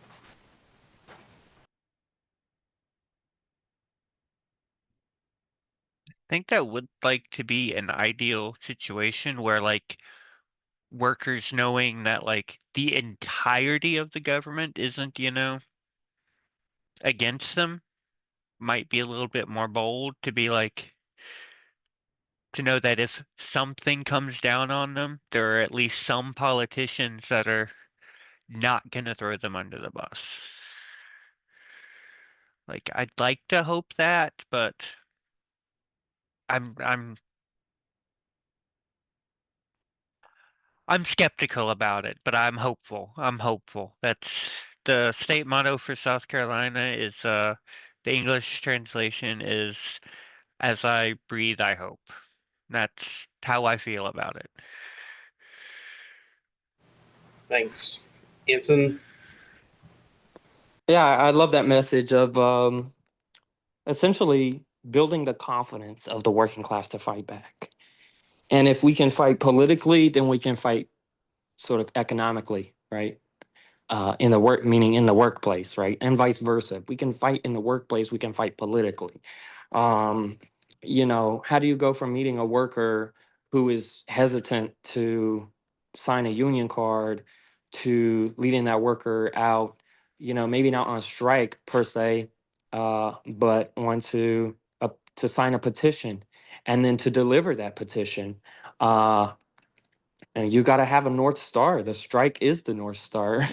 I think that would like to be an ideal situation where like workers knowing that like the entirety of the government isn't, against them might be a little bit more bold to be like to know that if something comes down on them, there are at least some politicians that are not gonna throw them under the bus. Like I'd like to hope that, but I'm I'm skeptical about it, but I'm hopeful. I'm hopeful. That's the state motto for South Carolina is the English translation is as I breathe, I hope. That's how I feel about it. Thanks. Anson? Yeah, I love that message of essentially building the confidence of the working class to fight back. And if we can fight politically, then we can fight sort of economically, right? In the work, meaning in the workplace, right? And vice versa. We can fight in the workplace, we can fight politically. Um, how do you go from meeting a worker who is hesitant to sign a union card to leading that worker out, maybe not on strike per se, but want to sign a petition and then to deliver that petition. Uh, and you got to have a North Star. The strike is the North Star.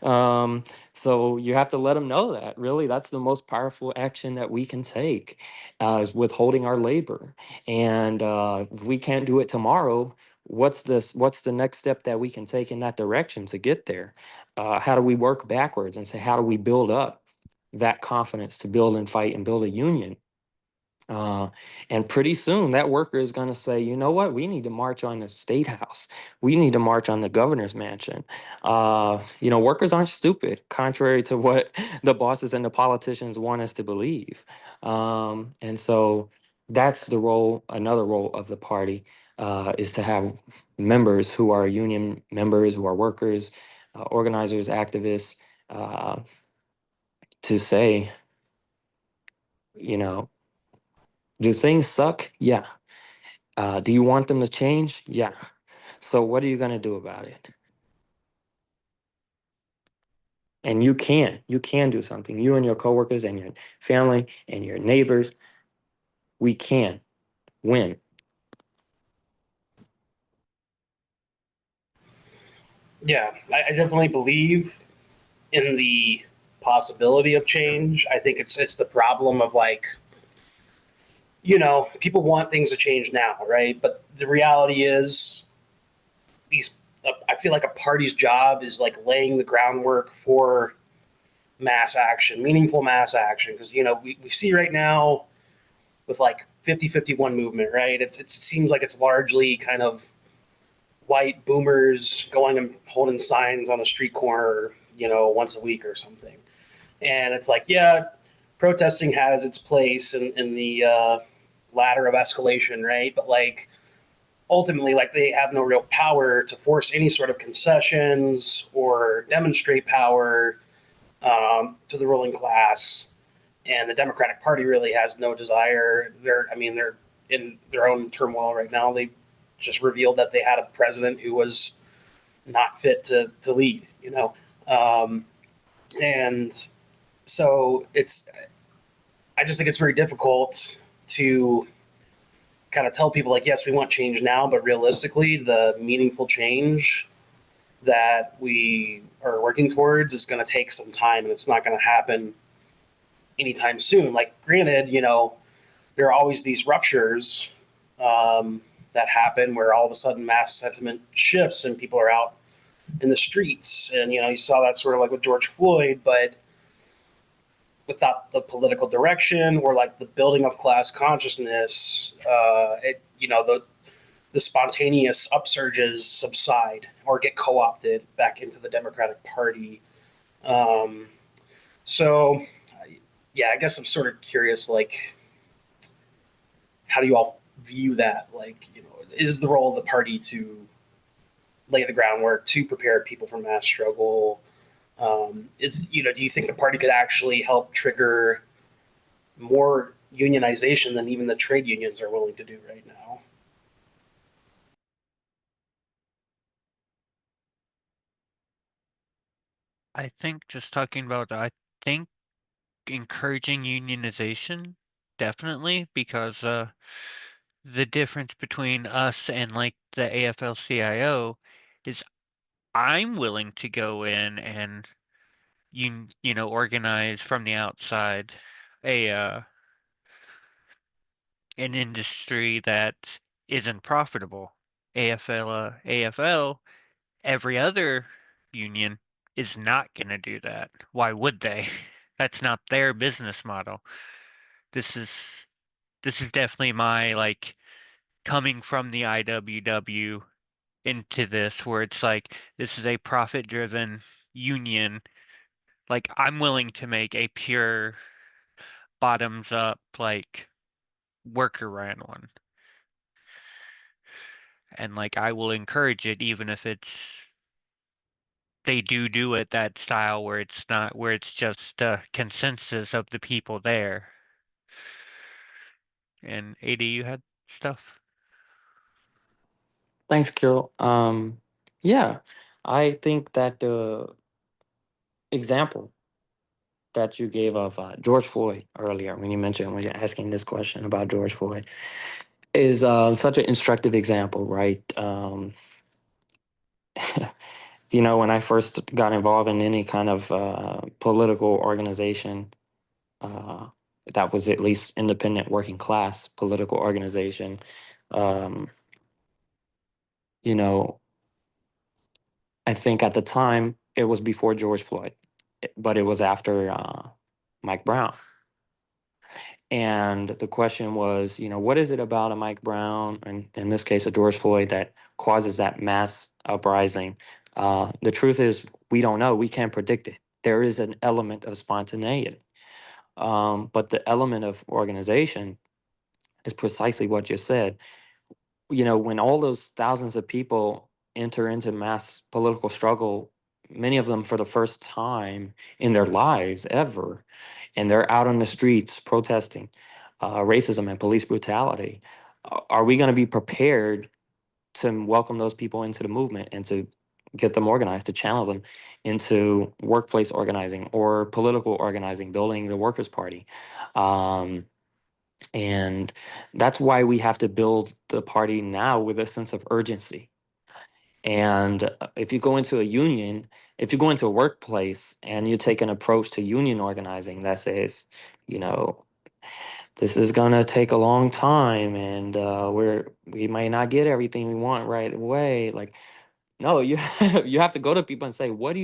um, so you have to let them know that. Really, that's the most powerful action that we can take is withholding our labor. And if we can't do it tomorrow, what's this? What's the next step that we can take in that direction to get there? How do we work backwards and say how do we build up that confidence to build and fight and build a union? Uh, and pretty soon that worker is going to say, you know what, we need to march on the state house. We need to march on the governor's mansion. Workers aren't stupid, contrary to what the bosses and the politicians want us to believe. And so that's the role, another role of the party is to have members who are union members, who are workers, organizers, activists, uh, to say, you know, do things suck? Yeah. Do you want them to change? Yeah. So what are you going to do about it? And you can do something. You and your coworkers and your family and your neighbors, we can win. Yeah, I definitely believe in the possibility of change. I think it's the problem of like, people want things to change now, right? But the reality is these I feel like a party's job is like laying the groundwork for mass action, meaningful mass action. Because, we see right now with like 50-51 movement, right? It seems like it's largely kind of white boomers going and holding signs on a street corner, once a week or something. And it's like, yeah, protesting has its place in the ladder of escalation, right? But like, ultimately, like, they have no real power to force any sort of concessions or demonstrate power to the ruling class. And the Democratic Party really has no desire. They're in their own turmoil right now. They just revealed that they had a president who was not fit to lead, and so I just think it's very difficult to kind of tell people, like, yes, we want change now, but realistically, the meaningful change that we are working towards is going to take some time, and it's not going to happen anytime soon. Like, granted, there are always these ruptures that happen where all of a sudden mass sentiment shifts and people are out in the streets, and you saw that sort of like with George Floyd, but without the political direction or like the building of class consciousness, the spontaneous upsurges subside or get co-opted back into the Democratic Party. Um, so, yeah, I guess I'm sort of curious, like, how do you all view that? Like, is the role of the party to lay the groundwork to prepare people for mass struggle? Do you think the party could actually help trigger more unionization than even the trade unions are willing to do right now? I think just talking about, I think encouraging unionization, definitely, because the difference between us and like the AFL-CIO is I'm willing to go in and organize from the outside a an industry that isn't profitable. AFL, every other union is not going to do that. Why would they? That's not their business model. This is this is definitely my, like, coming from the IWW into this, where it's like this is a profit driven union. Like, I'm willing to make a pure bottoms up, like, worker ran one, and like I will encourage it, even if they do it that style where it's not, where it's just a consensus of the people there. And AD, you had stuff. Thanks, Carol. Yeah, I think that the example that you gave of George Floyd earlier, when you're asking this question about George Floyd, is such an instructive example, right? When I first got involved in any kind of political organization, uh, that was at least independent working class political organization, um, you know, I think at the time it was before George Floyd, but it was after Mike Brown. And the question was, what is it about a Mike Brown, and in this case, a George Floyd, that causes that mass uprising? The truth is, we don't know. We can't predict it. There is an element of spontaneity. But the element of organization is precisely what you said. When all those thousands of people enter into mass political struggle, many of them for the first time in their lives ever, and they're out on the streets protesting racism and police brutality, are we going to be prepared to welcome those people into the movement and to get them organized, to channel them into workplace organizing or political organizing, building the Workers' Party? And that's why we have to build the party now with a sense of urgency. And if you go into a union, if you go into a workplace and you take an approach to union organizing that says, you know, this is gonna take a long time, and we might not get everything we want right away. Like, no, you you have to go to people and say, what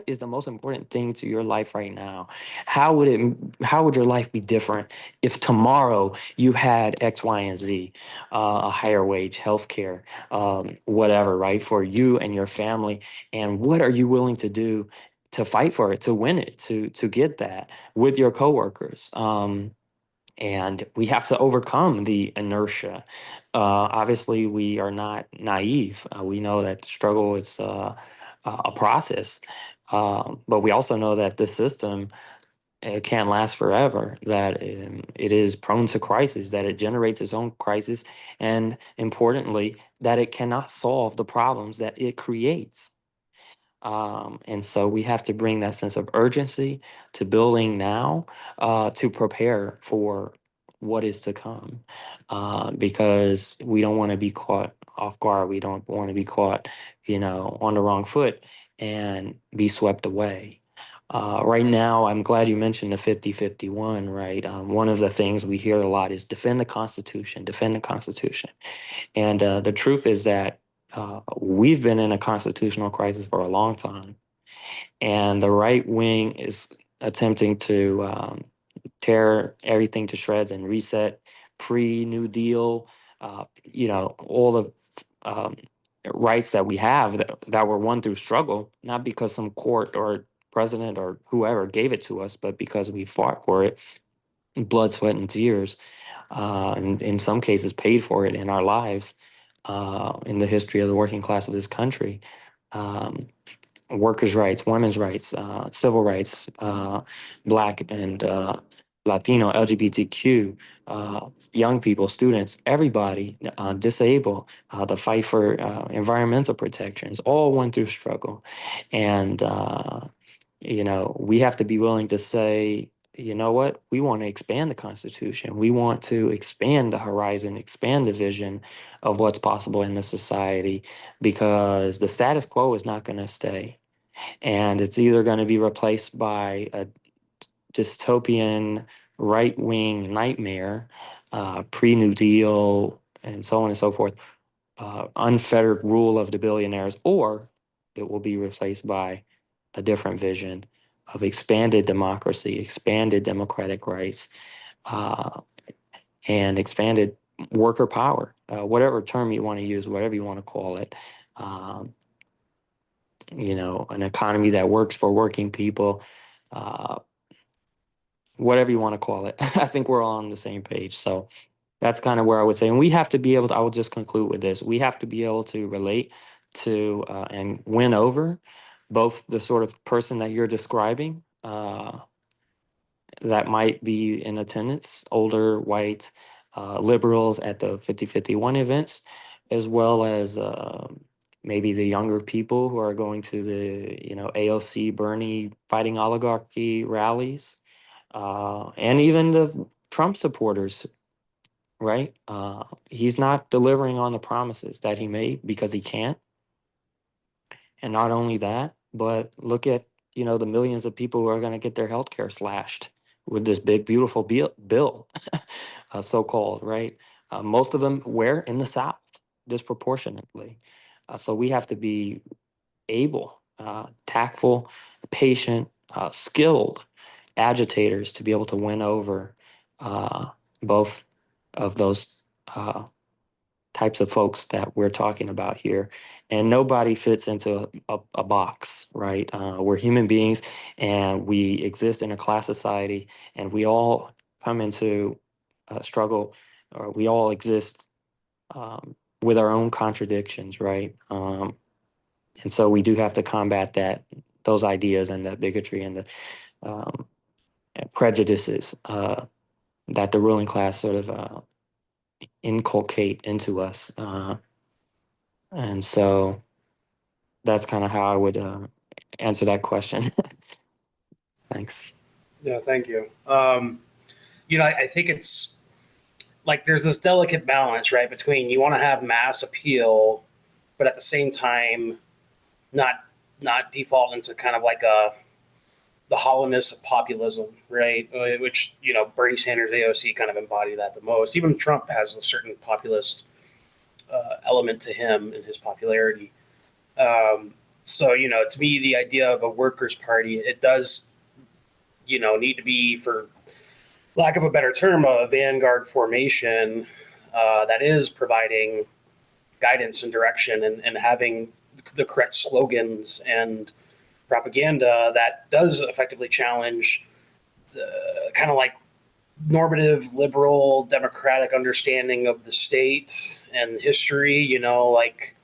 is the most important thing to your life right now? How would your life be different if tomorrow you had X, Y, and Z, a higher wage, healthcare, whatever, right, for you and your family? And what are you willing to do to fight for it, to win it, to get that with your coworkers? And we have to overcome the inertia. Obviously, we are not naive. We know that the struggle is a process, but we also know that this system, it can't last forever, that it is prone to crisis, that it generates its own crisis, and importantly, that it cannot solve the problems that it creates. And so we have to bring that sense of urgency to building now, to prepare for what is to come, because we don't want to be caught off guard. We don't want to be caught, on the wrong foot and be swept away. Right now, I'm glad you mentioned the 50-51, right? One of the things we hear a lot is defend the Constitution, defend the Constitution. And the truth is that we've been in a constitutional crisis for a long time, and the right wing is attempting to tear everything to shreds and reset pre-New Deal, all the um, rights that we have that were won through struggle, not because some court or president or whoever gave it to us, but because we fought for it in blood, sweat, and tears, and in some cases paid for it in our lives, in the history of the working class of this country. Um, Workers' rights, women's rights, civil rights, Black and Latino, LGBTQ, young people, students, everybody, disabled, the fight for environmental protections, all went through struggle. And, we have to be willing to say, you know what, we want to expand the Constitution. We want to expand the horizon, expand the vision of what's possible in the society, because the status quo is not going to stay. And it's either going to be replaced by a dystopian right wing nightmare, pre New Deal, and so on and so forth, unfettered rule of the billionaires, or it will be replaced by a different vision of expanded democracy, expanded democratic rights, uh, and expanded worker power, whatever term you want to use, whatever you want to call it. Um, an economy that works for working people, uh, whatever you want to call it. I think we're all on the same page. So that's kind of where I would say, and we have to be able to, I will just conclude with this. We have to be able to relate to and win over both the sort of person that you're describing, that might be in attendance, older white liberals at the 50-51 events, as well as maybe the younger people who are going to the AOC Bernie fighting oligarchy rallies, and even the Trump supporters. Right? He's not delivering on the promises that he made because he can't. And not only that, but look at the millions of people who are going to get their health care slashed with this big beautiful bill, so-called, right? Most of them where in the South, disproportionately. So we have to be able, tactful, patient, skilled agitators to be able to win over both of those types of folks that we're talking about here. And nobody fits into a box, right? We're human beings, and we exist in a class society, and we all come into struggle, or we all exist with our own contradictions, right? And so we do have to combat those ideas and that bigotry and the um, prejudices that the ruling class sort of inculcate into us. And so that's kind of how I would answer that question. Thanks. Yeah, thank you. I think it's like there's this delicate balance, right, between you want to have mass appeal, but at the same time, not default into kind of like the hollowness of populism, right? Which Bernie Sanders, AOC kind of embody that the most. Even Trump has a certain populist element to him in his popularity. So to me, the idea of a workers' party, it does need to be, for lack of a better term, a vanguard formation that is providing guidance and direction, and having the correct slogans and propaganda that does effectively challenge kind of like normative, liberal, democratic understanding of the state and history. Like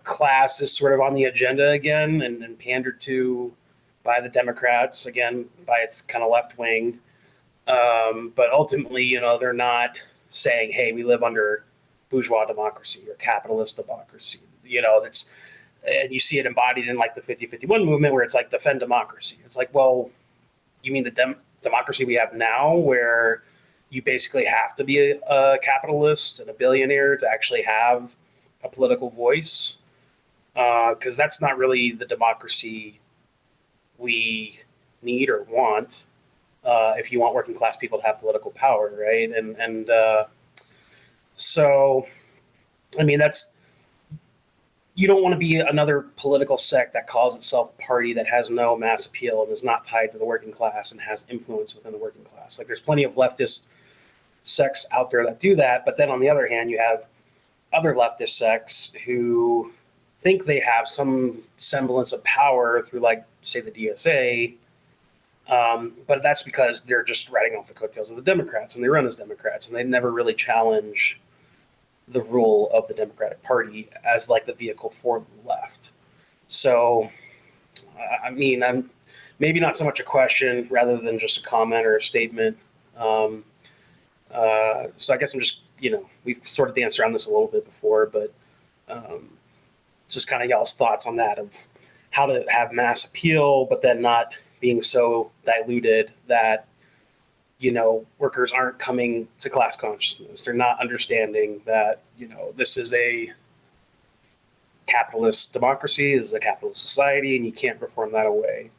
class is sort of on the agenda again and pandered to by the Democrats, again, by its kind of left wing. But ultimately, they're not saying, hey, we live under bourgeois democracy or capitalist democracy. That's, and you see it embodied in like the 50-51 movement where it's like defend democracy. It's like, well, you mean the democracy we have now where you basically have to be a capitalist and a billionaire to actually have a political voice? Because that's not really the democracy we need or want. If you want working class people to have political power, right? And so, I mean, that's, you don't want to be another political sect that calls itself a party that has no mass appeal and is not tied to the working class and has influence within the working class. Like, there's plenty of leftist sects out there that do that, but then on the other hand, you have other leftist sects who think they have some semblance of power through, like, say, the DSA. But that's because they're just riding off the coattails of the Democrats, and they run as Democrats, and they never really challenge the rule of the Democratic Party as like the vehicle for the left. So, I mean, I'm maybe not so much a question rather than just a comment or a statement. Um, so I guess I'm just, we've sort of danced around this a little bit before, but um, just kind of y'all's thoughts on that of how to have mass appeal, but then not being so diluted that workers aren't coming to class consciousness. They're not understanding that this is a capitalist democracy, this is a capitalist society, and you can't reform that away.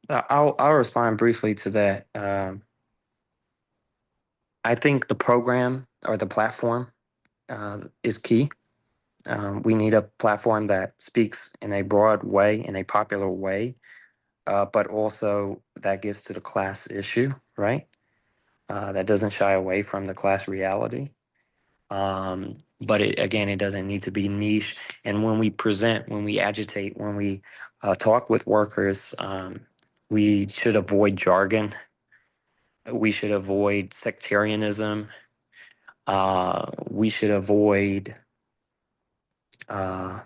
I'll respond briefly to that. I think the program or the platform is key. We need a platform that speaks in a broad way, in a popular way, but also that gets to the class issue, right? That doesn't shy away from the class reality. But again, it doesn't need to be niche. And when we present, when we agitate, when we talk with workers, we should avoid jargon. We should avoid sectarianism. We should avoid. Uh,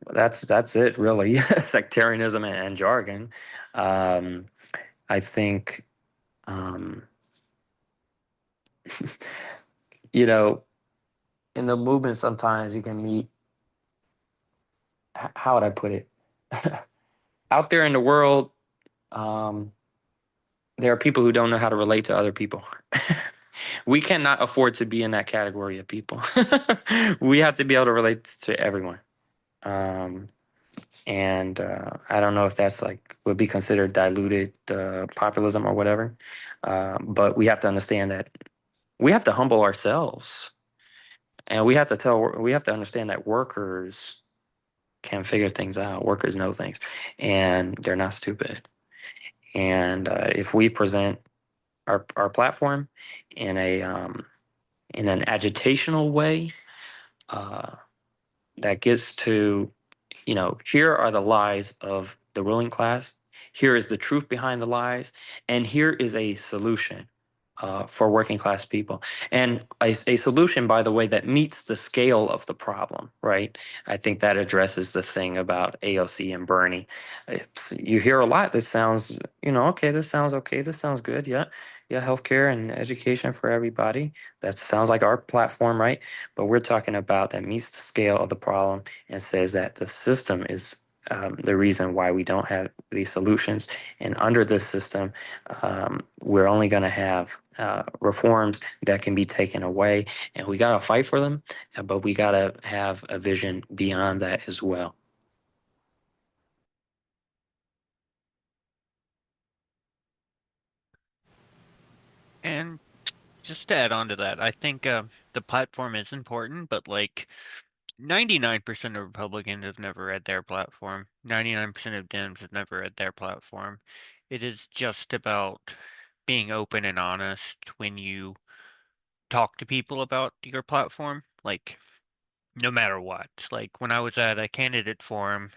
that's it, really. Sectarianism and jargon. Um, I think, um, you know, in the movement, sometimes you can meet. How would I put it? Out there in the world, um, there are people who don't know how to relate to other people. We cannot afford to be in that category of people. We have to be able to relate to everyone. Um, and I don't know if that's like would be considered diluted populism or whatever. But we have to understand that we have to humble ourselves, and we have to understand that workers can figure things out. Workers know things, and they're not stupid. And if we present our platform in a in an agitational way uh, that gets to, here are the lies of the ruling class. Here is the truth behind the lies, and here is a solution for working class people, and a solution, by the way, that meets the scale of the problem. Right? I think that addresses the thing about AOC and Bernie. You hear a lot that sounds, okay, this sounds okay, this sounds good, yeah, yeah, healthcare and education for everybody. That sounds like our platform, right? But we're talking about that meets the scale of the problem and says that the system is the reason why we don't have these solutions. And under this system, we're only going to have reforms that can be taken away. And we got to fight for them, but we got to have a vision beyond that as well. And just to add on to that, I think the platform is important, but like 99% of Republicans have never read their platform. 99% of Dems have never read their platform. It is just about being open and honest when you talk to people about your platform, like no matter what. Like when I was at a candidate forum,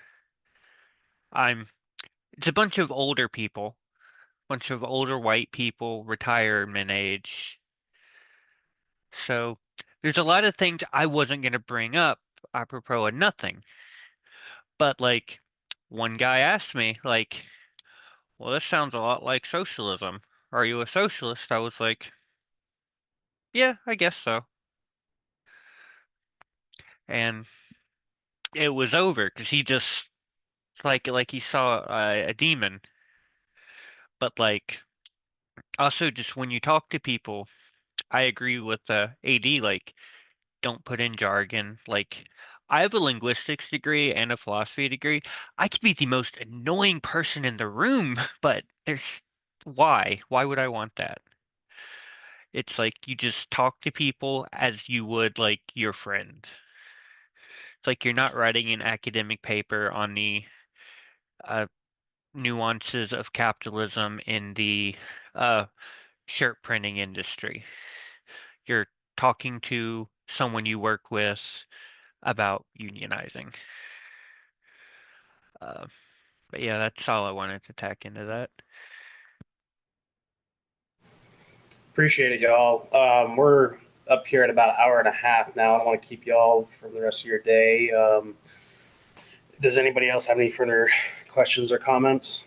It's a bunch of older people, bunch of older white people, retirement age. So there's a lot of things I wasn't going to bring up apropos of nothing. But like one guy asked me, like, well, this sounds a lot like socialism. Are you a socialist? I was like, yeah, I guess so. And it was over because he just it's like he saw a demon. But like also just when you talk to people, I agree with AD. Like, don't put in jargon. Like, I have a linguistics degree and a philosophy degree. I could be the most annoying person in the room, but there's why? Why would I want that? It's like you just talk to people as you would like your friend. It's like you're not writing an academic paper on the uh, nuances of capitalism in the uh, shirt printing industry. You're talking to someone you work with about unionizing. Uh, but yeah, that's all I wanted to tack into that. Appreciate it, y'all. We're up here at about an hour and a half now. I don't want to keep y'all from the rest of your day. Does anybody else have any further questions or comments?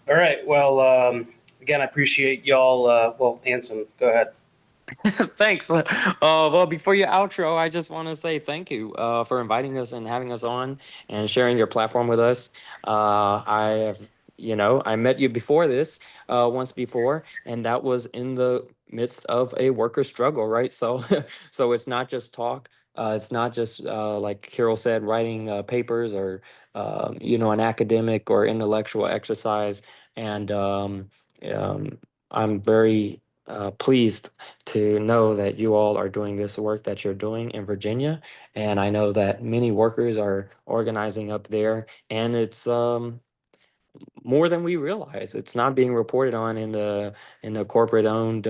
All right. Well, again, I appreciate y'all. Well, Anson, go ahead. Thanks. Well, before your outro, I just want to say thank you for inviting us and having us on and sharing your platform with us. I have, I met you before this, once before, and that was in the midst of a worker struggle, right? So, so it's not just talk. It's not just like Carol said, writing papers or an academic or intellectual exercise. And um, I'm very pleased to know that you all are doing this work that you're doing in Virginia. And I know that many workers are organizing up there, and it's more than we realize. It's not being reported on in the corporate owned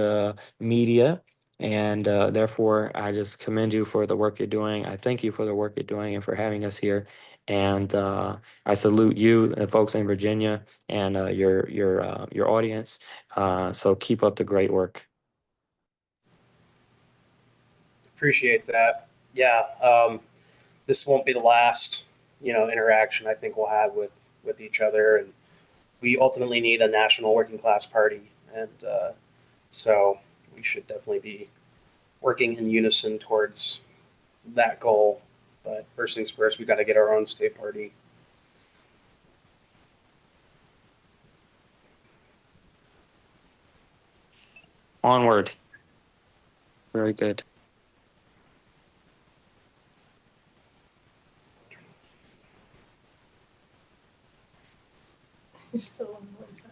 media. And therefore, I just commend you for the work you're doing. I thank you for the work you're doing and for having us here. And I salute you, the folks in Virginia, and your audience. So keep up the great work. Appreciate that. Yeah. This won't be the last, interaction I think we'll have with each other, and we ultimately need a national working class party, and so we should definitely be working in unison towards that goal. But first things first, we got to get our own state party. Onward. Very good. You're still on voice.